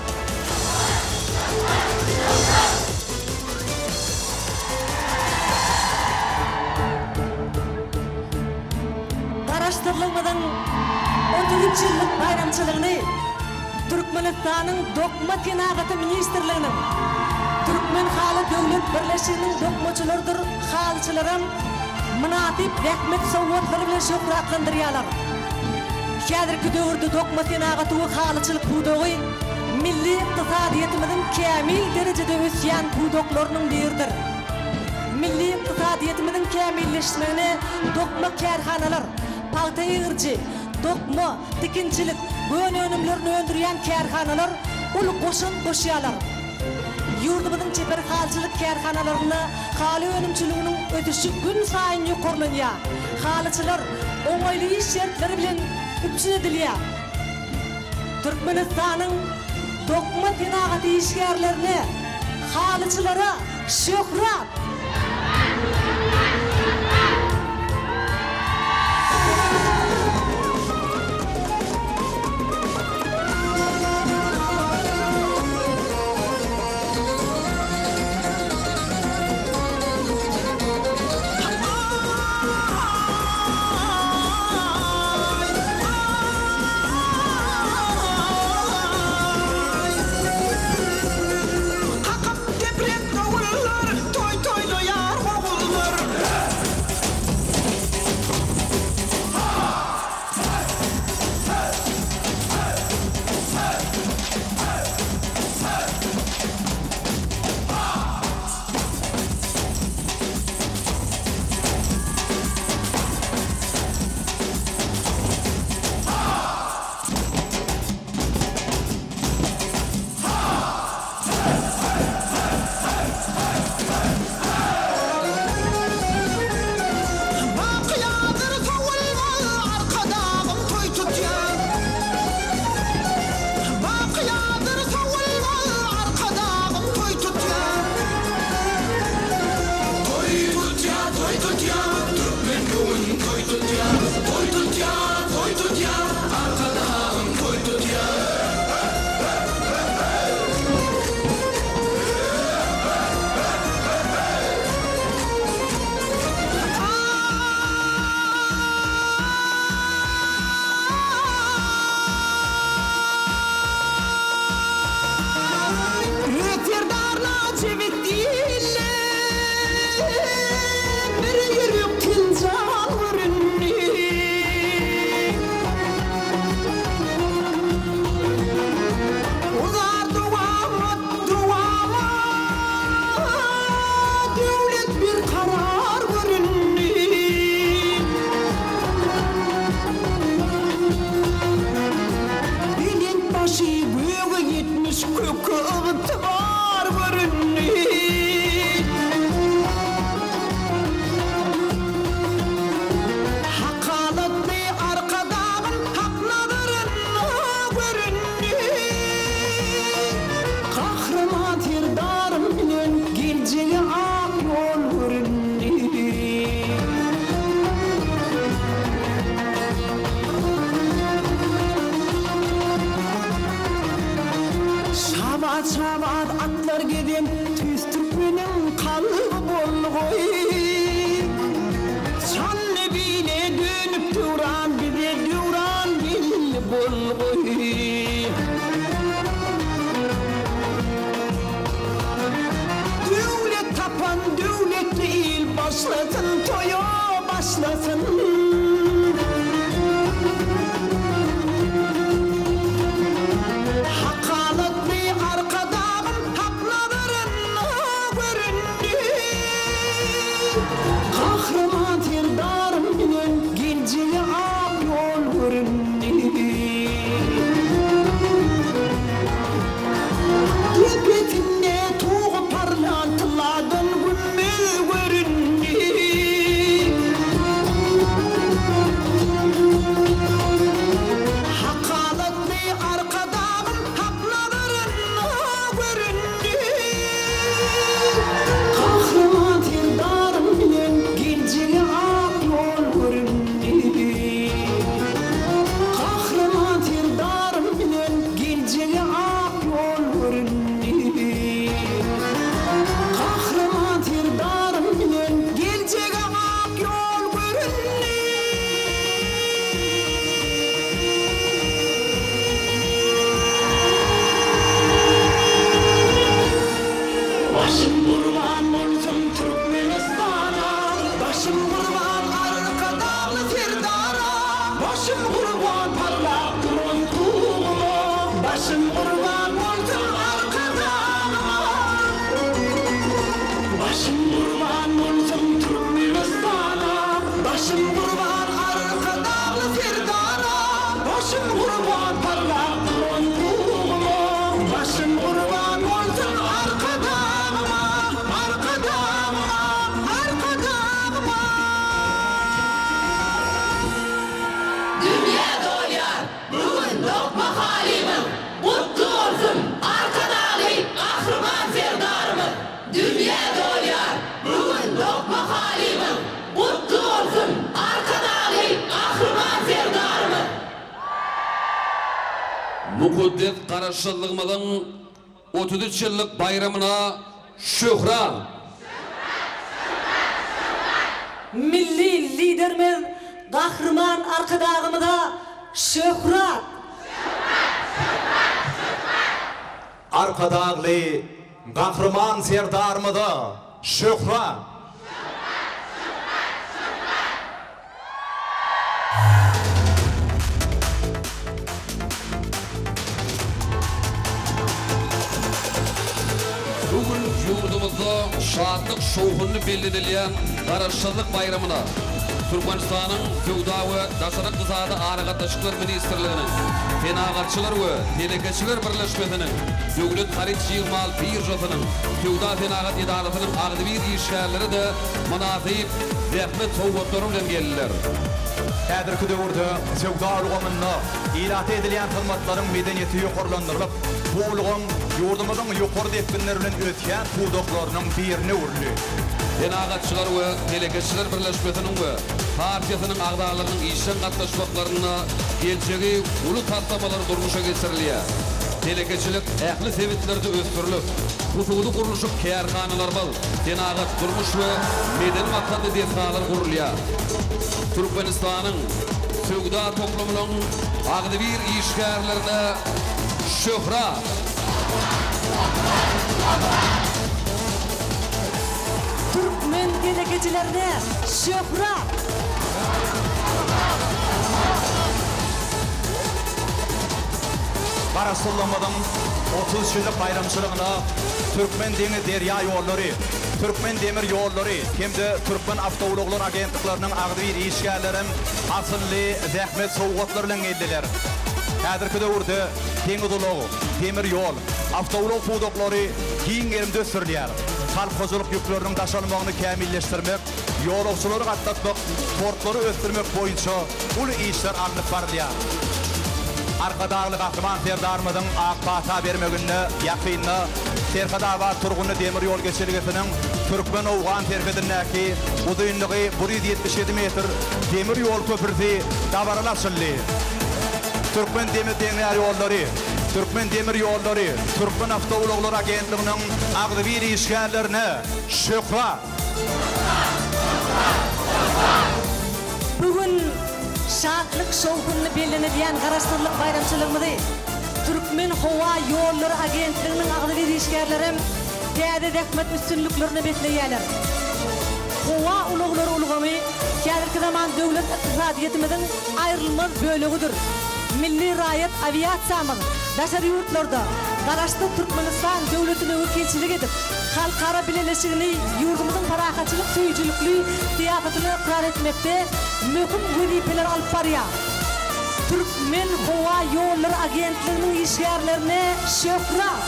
Garaşdyrylmyň 33 ýyllyk bayramçylygyny Türkmenistanyň Dokma Tenagaty Ministerliginiň Türkmen haly döwlet birleşiginiň dokmaçylardyr halçylarym münasip zähmet sowgatlary bilen şöhretlendirýärler. Häzirki döwürde Dokma Tenagaty we halçylyk budagy milli ykdysadyýetimiziň kämil derejede ösýän budaklarynyň biridir. Milli ykdysadyýetimiziň kämilleşmegine dokma kärhanalar, paýta ýygyrjy, dokma, tikinçilik, böň önümlerini öndürýän kärhanalar uly goşun goşýarlar. yurdumuzun çeper halçılık kerhanalarına halı önümçülüğünün ötüşü gün sayın yukarlanıyor. Halıçılar olaylı iş şartları bilen üpçün ediliyor. Türkmenistan'ın dokma tenağatı işgərlerine, halıçılara şöhrat. Şabat atlar gidem tüstürüp benim kalbı bolgoy. Şanlı bile dönüp duran bize duran bil bolgoy. Devlet tapan devlet değil başlasın toyo başlasın. Mukuddet Karaşçılığımızın 33 yıllık bayramına şöhra. Milli liderimiz Kahraman arkadağımıza şöhrat. Arkadağlı Kahraman serdarımıza şöhrat. Bugün yurdumuzda şadlık şoğunlu belirleyen Karaşçılık bayramına Türkmenistan'ın Fevda ve Daşarak Kızadı Arıqatlaşıklar Ministerliğinin Fenagatçılar ve Telekeçiler Birleşmesi'nin Devlet Harit Yığmal Birjası'nın Fevda Fenagat İdarası'nın ağdı bir işgərleri de münasip zahmet soğuklarıyla geldiler. Häzirki döwürde Fevda ulgamyna ilat edilen hizmetlerin medeniyeti yukarılandırılıp bu ulgam yurdumuzun yukarı depkinleri bilen ötken tuğdoklarının birine urlu. Fenagatçılar ve Telekeçiler Birleşmesi'nin ve partiyasının ağdağlarının işten katlaşmaklarına geleceği ulu taslamaları durmuşa geçiriliyor. Telekeçilik ähli sevitlerde östürülüp, husudu kuruluşup kârhanalar bal, fenagat durmuş ve medeni maksatlı desalar kuruluyor. Türkmenistan'ın Fevda toplumunun ağdı bir işgərlerine şöhra. Türkmen delegecilerine şöhrat. Karasullama'dan 30 yıllık bayramçılığına Türkmen Deniz Derya yolları, Türkmen Demir yolları, hem de Türkmen Avtologlar agentliklerinin ağdı bir işgərlerin asıllı zahmet soğuklarıyla geldiler. Häzirki döwürde Deniz Oloğu, Demir yol, Avtolog puudokları giyin yerimde sürülýär. Kalkozuluk yüklerinin taşanmağını kämilleştirmek, yolçuları gatlatmak, portları östürmek boyunça ulu işler alınıp barılýar. Arkadağlı Kahraman serdarımızın akbata vermeginde yakynna Serkadawa Turguny demir yol geçirgesinin Türkmen Owgan terfedindäki uzunlygy 177 metr demir yol köprüsi dabarlaşyldy. Türkmen demir yolları, Türkmen demir yolları, Türkmen Avtologlar agentliginiň agdy bir işgärlerine şöhrat. Bugün şadlık şoğunlu belirlenen Karaşçılık bayramçılığımızı Türkmen Hava Yolları Agentliğinin ağdı bir işgərlerim täze zähmet üstünlüklerini betleýärler. Hava ulugları ulgamy kädirki zaman döwlet iqtisadiýetimiziň aýrylmaz bölügidir. Milli raýat aviasiýamyz daşary ýurtlarda Karaşda Türkmenistan döwletine wekilçilik edip halkara bileşigini yurdumuzun parahatçılık süýjülükli siýasatyny ikrar etmekde möhüm wezipeler alyp barýar. Türkmen Hava Yolları Agentliğinin işgärlerine şöhrat.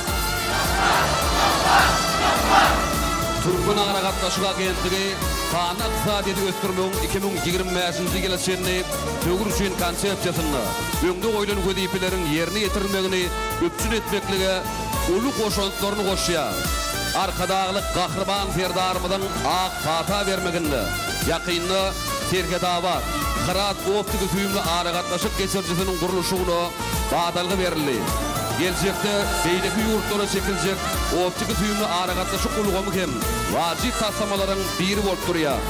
Türkmen Arıqatlaşyk Agentligi sany iqtisadiýety östürmegiň 2025-nji ýyla çenli döwürçün konsepsiýasyny öňde goýulan wezipeleriň ýerine ýetirilmegini öpçün etmeklige uly goşantlaryny goşýar. Arkadağly Kahraman serdarymyzyň ak fata bermeginde ýakynda Serkadawa Kırat optik süýümli Arıqatlaşyk geçirjisiniň gurulşygyna badalgy berildi. Gelecekte beýdeki ýurtlara çekiljek optik süýümli Arıqatlaşyk ulgamy hem wajyp taslamalaryň biri bolup durýar.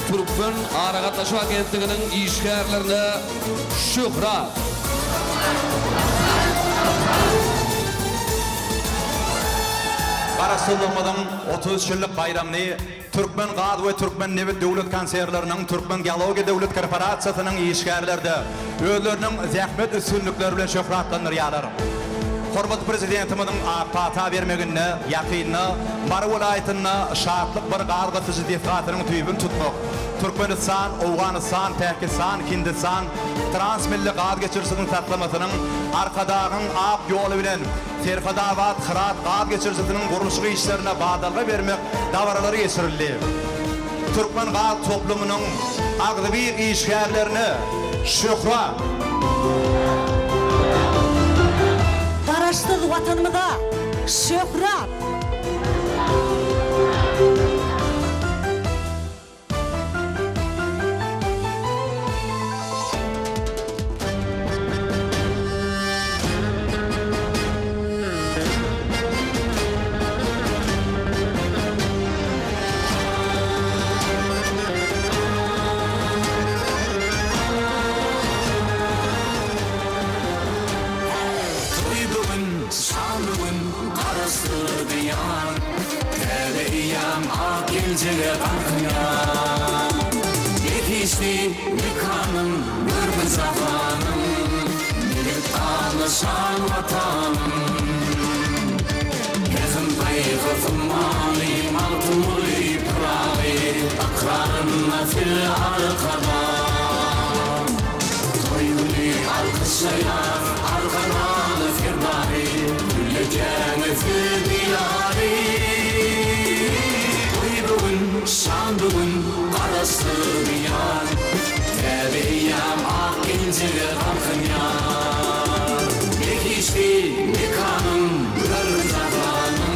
Türkmen Arıqatlaşyk agentliginiň işgärlerine şöhrat. Karasullama'dan 30 yıllık bayramını Türkmen Gad ve Türkmen Nevit Devlet Kanserlerinin Türkmen Geologiya Devlet Korporasyasının işgärlerde özlerinin zähmet üstünlükleri bilen şöhratlandyrýarlar. Hormat Prezidentimizin akbata bermeginde ýakynna Bar welaýatyna şadlyk bir gargatyjy defgatynyň tüýbini tutmak. Türkmenistan, Owganistan, Pakistan, Hindistan transmilli gaz geçirjisiniň saklamasynyň arkadagyň ak ýoly bilen Serkadawa Kırat gaz geçirjisiniň gurulşy işlerine badalga bermek dawarlary geçirildi. Türkmen gaz toplumynyň agdy bir işgärlerine şöhrat. Karaşdyk watanymyza şöhrat. ak gelecege kalkıya Yetişti mekanım bir zamanım Millet tanışan vatanım Yazın kayıkı fımali maltımı ipravi Akrarınla fil arkada Toyuni alkışlayar arkanalı firdari Güleceğini fil diyari Uyduğun şandığın karası diyar Tebiyem ak incili kalkın yar Yekişti mekanım bir zamanım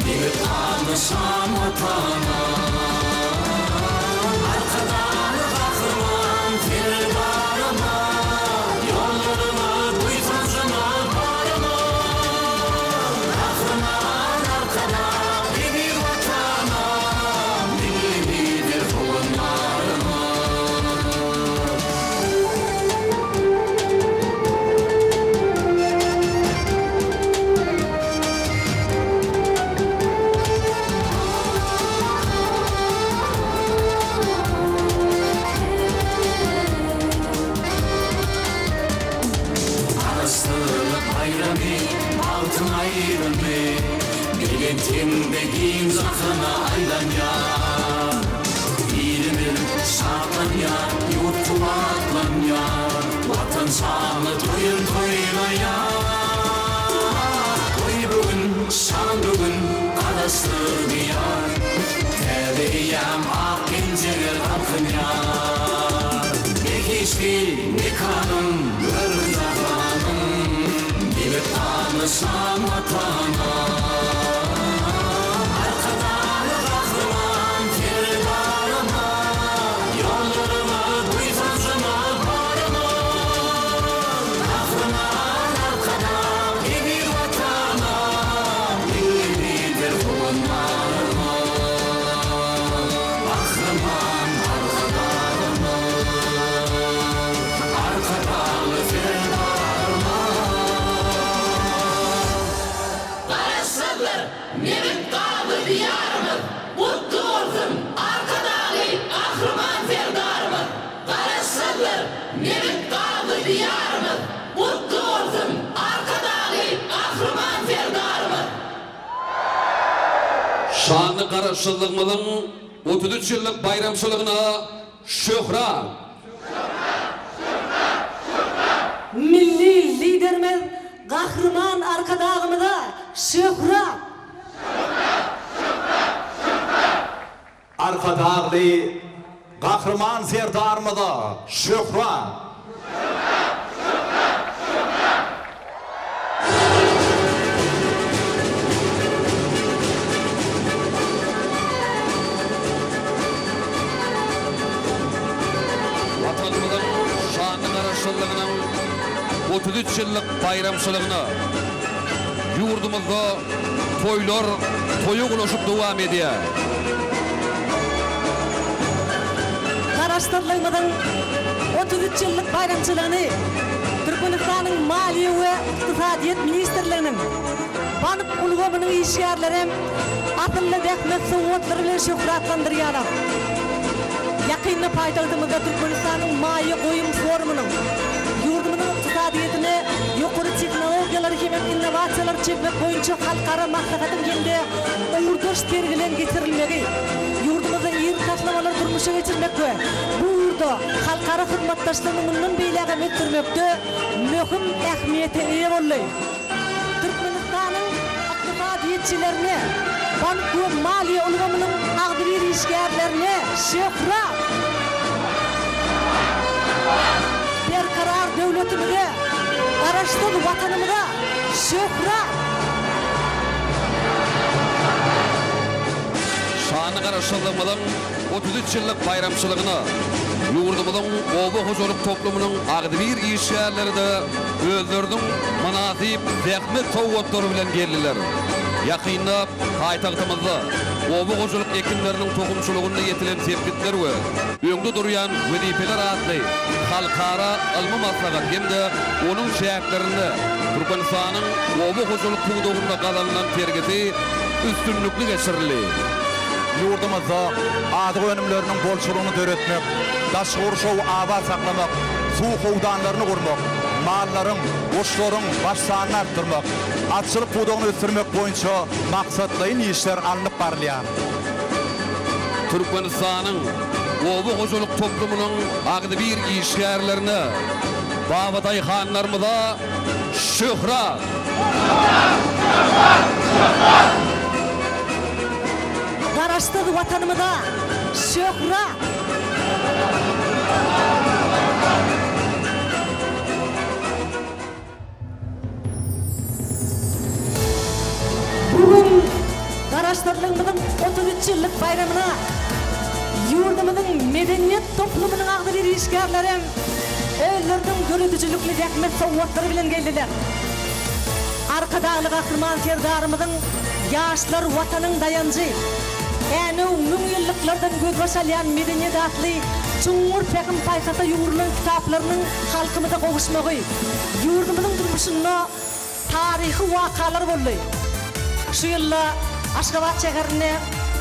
Gibi tanışan vatana Arkadan kahraman firdarıma Yollarıma duytancıma barıma Kahraman arkada gibi vatana Millidir kulunlarıma Bayrami, altın ayrımı Milletimdeki zakına aylan ya İlimim şartlan ya, yurtum atlan ya Vatan sağlı toyun toyla ya Toy bugün, şan bugün, kadaslı diyar Tebiyem ak inceli kalkın ya Yekişti mekanım bir zamanım Gibi tanışan vatana Arkadan kahraman firdarıma Yollarıma duytancıma barıma Kahraman arkada gibi vatana Millidir kulunlarıma Kahraman arkadarıma Arkadalı firdarıma Karasılır, nevin kaldı diyarımız. Mutlu olsun arkadağı kahraman ferdarımız. Karasılır, nevin kaldı diyarımız. Mutlu olsun arkadağı kahraman ferdarımız. Şanlı qarşılığımızın 33 yıllık bayramçılığına şöhra. Milli liderimiz kahraman arkadağımıza şöhra. Arkadağlı kahraman serdarımıza şöhra. Vatanımızın şanlı qarşılığının 33 yıllık bayramçılığına yurdumuzda toylar toyuq ulaşıp devam ediyor. Karaştırlığımızın 33 yıllık bayramçılığını Türkmenistan'ın Maliye ve İktisadiyet Ministerlerinin Banıp Ulgamı'nın işgärlerim atıllı dehmet sıvvatları bilen şöhratlandırıyalar. Yakınlı paytağıtımızda Türkmenistan'ın Maliye Koyum Forumu'nun yurdumuzun iktisadiyetini yukarı teknolojiyaları hemen innovatsiyalar çekmek boyunca halkara maslahatın geldi uğurdaş tergilen getirilmeli. Yurdumuzda iyi taslamalar durmuşa geçirmek ve bu uğurda halkara hizmetdaşlığının beyliğe ettirmekte mühim ehemmiyete iyi oldu. Türkmenistan'ın iktisadiyetçilerine, bank ve maliye ulgamının ağdırır işgärlerine şöhra. Berkarar devletimize, araçlı vatanımıza şöhra. Şanlı qarşılığımızın 33 yıllık bayramçılığına yurdumuzun oba huzurluk toplumunun ağdırır işgärleri de özlerinin manasip zahmet tawatları bilen geldiler. Yakında paytaxtymyzda oba huzurluk ekimlerinin tokumçuluğunda yetilen tepkitler ve öňde durýan wezipeler atly halkara alma maslahat hemde onun şäherlerinde Türkmenistanyň oba huzurluk tuğdugunda gazanılan tergisi üstünlükli geçirildi. yurdumuzda adı önümlerinin bolçuluğunu döretmek, daşğur şow aba saklamak, su howdanlaryny gurmak, malların, oşların başsanını arttırmak, atçılık buduğunu ötürmek boyunca maksatlayın işler alınıp barlayan. Türkmenistan'ın obu hoşuluk toplumunun ağdı bir işgärlerini Babaday hanlarımıza şöhrat. Garaştırdı vatanımıza şöhrat. Bugün Garaştırlığımızın 33 yıllık bayramına yurdumuzun medeniyet toplumunun ağdı bir işgärlerim öllerden görüntücülükli rahmet savvatları bilen geldiler. Arka dağlı kahraman serdarımızın yaşlar vatanın dayancı. Yani 1000 yıllıklardan gözbaşalayan medeniyet atlı Cumhur Pekin Paykata yuğurulan kitaplarının halkımıza kavuşmağı, yurdumuzun durmuşunda tarihi vakalar oldu. Şu yılla Aşgabat şehrine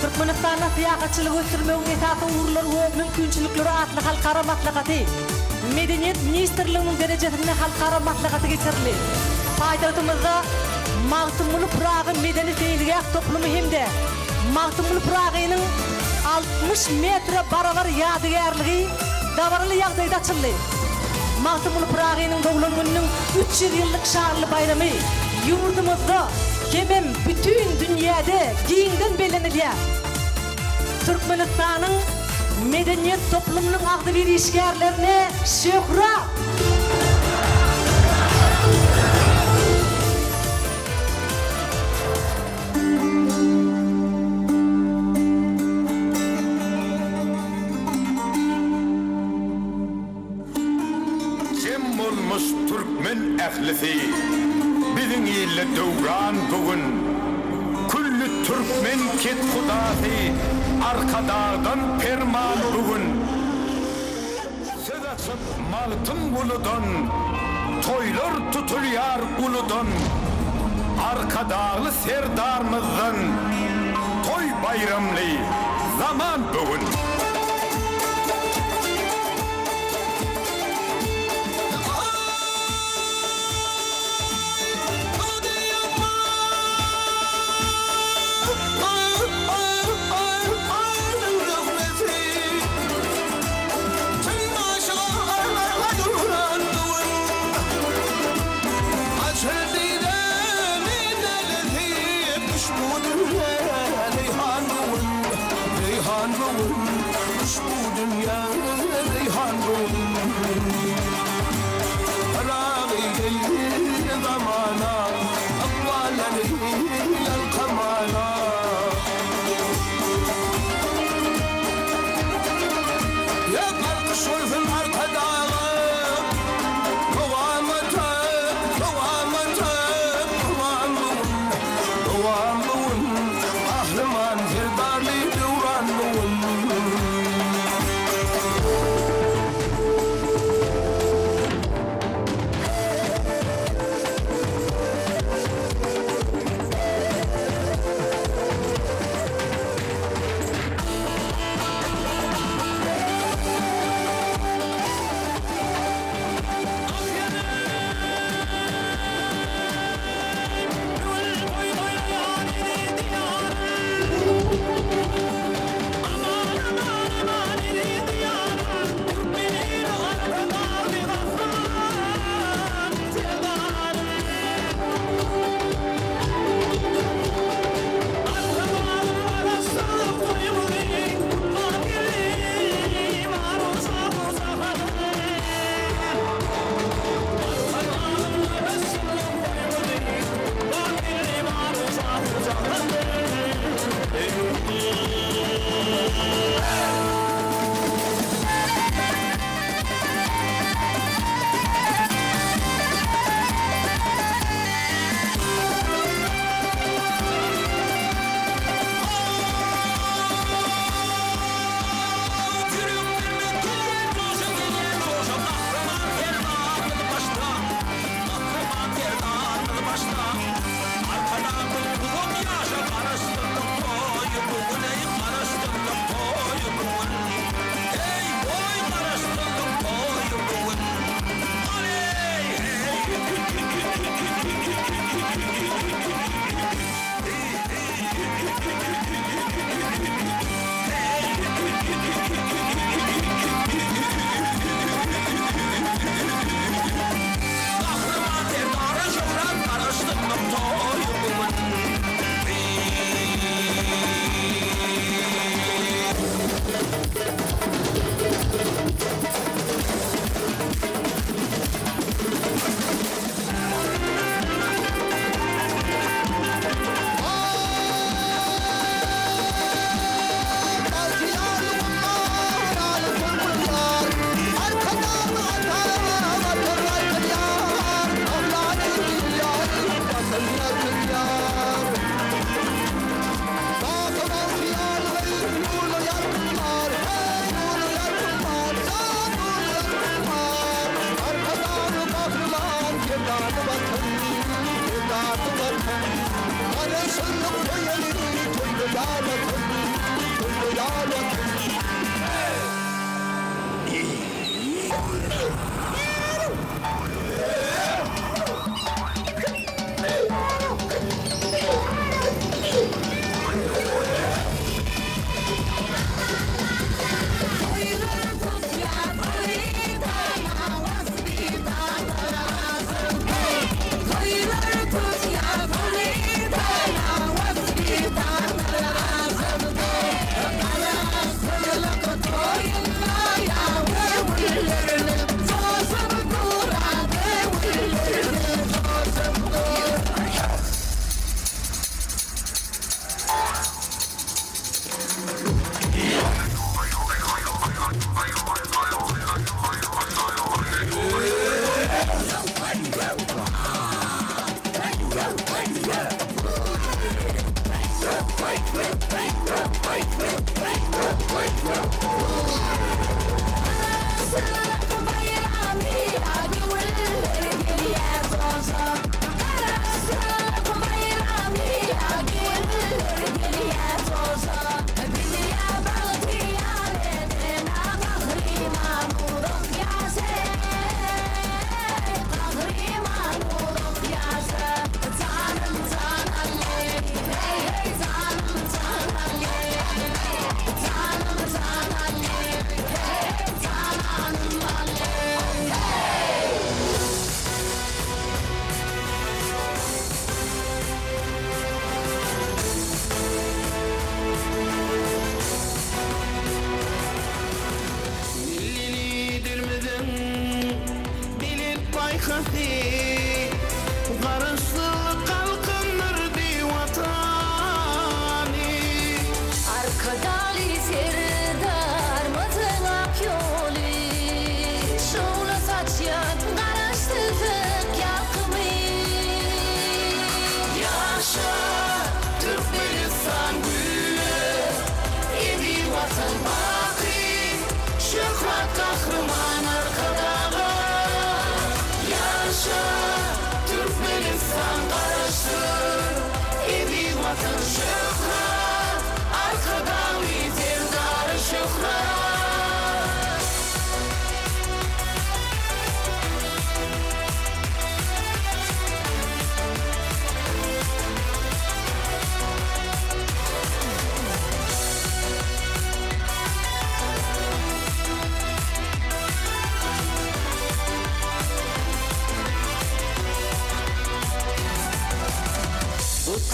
Türkmenistan'la fiyakatçılık ötürmeğin etatı uğurları ve mümkünçülükleri atlı halkara matlakatı Medeniyet Ministerliğinin derecesinde halkara matlakatı geçirildi. Payitahtımızda Mağtumulu Pırağ'ın medeni seyirgah toplumu hem de Mağtumulu Pırağı'nın 60 metre baravar yadigarlığı davarlı yağdayda açıldı. Mağtumulu Pırağı'nın doğulanının 300 yıllık şarlı bayramı yurdumuzda hemen bütün dünyada giyinden beleniliyor. Türkmenistan'ın medeniyet toplumunun ağdı bir işgärlerine şöhrat. Cem olmuş Türkmen ehlisi bizim ile dövran bugün Küllü Türkmen ket hudası arkadadan perman bugün Söz açıp maltın uludan toylar tutuluyar uludan Arkadağlı serdarımızdan toy bayramlı zaman bugün karışıklık koyalım türlü lanet.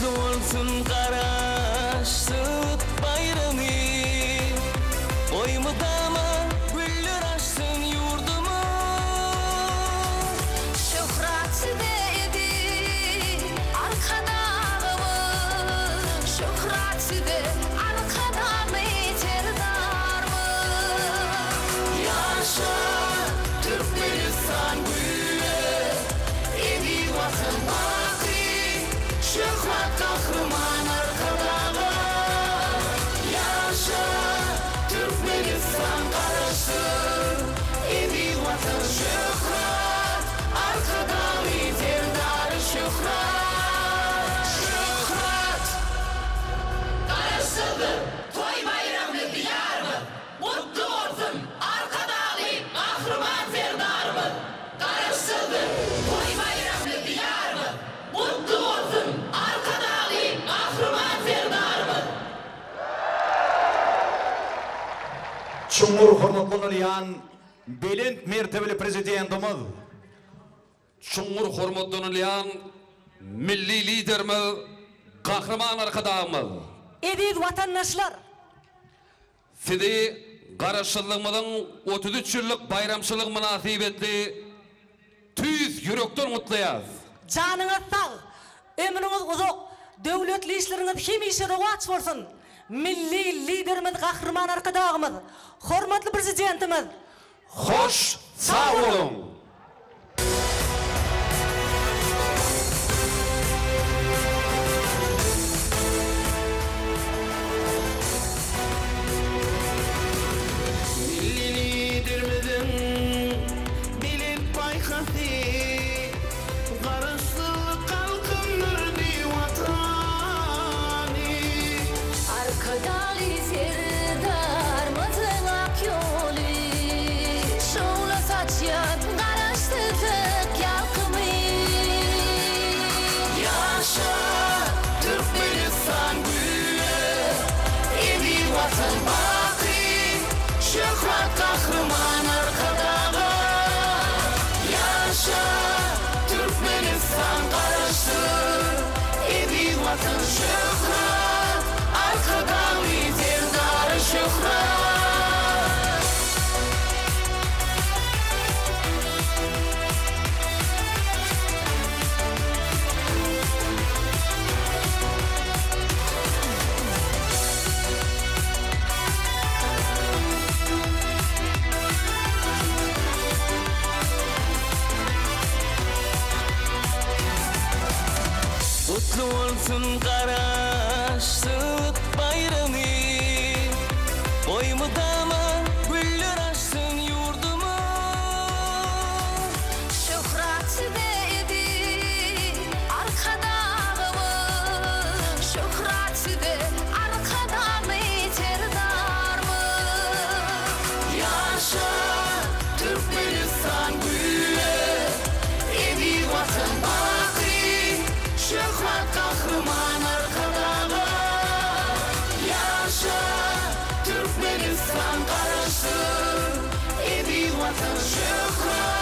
Olsun karaşsıt bayramı, oymu dama güller açsın yurdumu. Şöhret dedi arkadağımı, şöhret de arkadağımı iterdarımı. Yaşa Türkmenistan gülle, evi vatan bakı, şöhret kahraman arkadağı. Yaşa Türkmenistan karışır, evi vatan şöhret, arkadağı iterdarı şöhret. Şöhret Karışıldı toy bayramlı diyarımız, mutlu olsun arkadağı kahraman serdarımız. Karışıldı toy bayramlı diyarımız, mutlu olsun arkadağı kahraman serdarımız. Çuңur hormatlanılan belent mertebeli prezidentimiz, Çuңur hormatlanılan milli liderimiz, kahraman arkadağımız. Ediz vatandaşlar, Sizi Garaşıllığımızın 33 yıllık bayramçılık münasibetli tüz yürekten mutluyaz. canınız sağ, ömrünüz uzak, devletli işleriniz hemişe revaç olsun. Milli liderimiz, kahraman arkadağımız, hormatlı prezidentimiz. Hoş sağ olun. milli liderimizin bilet baykası, karışık kalkınır bir vatan. vatan şöhret arkadan itirdar şöhret. Kutlu olsun karaşlık bayramı, boymu dama güller açsın yurdumu. Şöhretide idi arkadağımız, şöhretide arkadağımı iterdarmız. Yaşa Türkmenistan gülle, idi vatan baki, şöhret kahraman arkadağı. Yaşa Türkmenistan karşı, idi vatan şöhret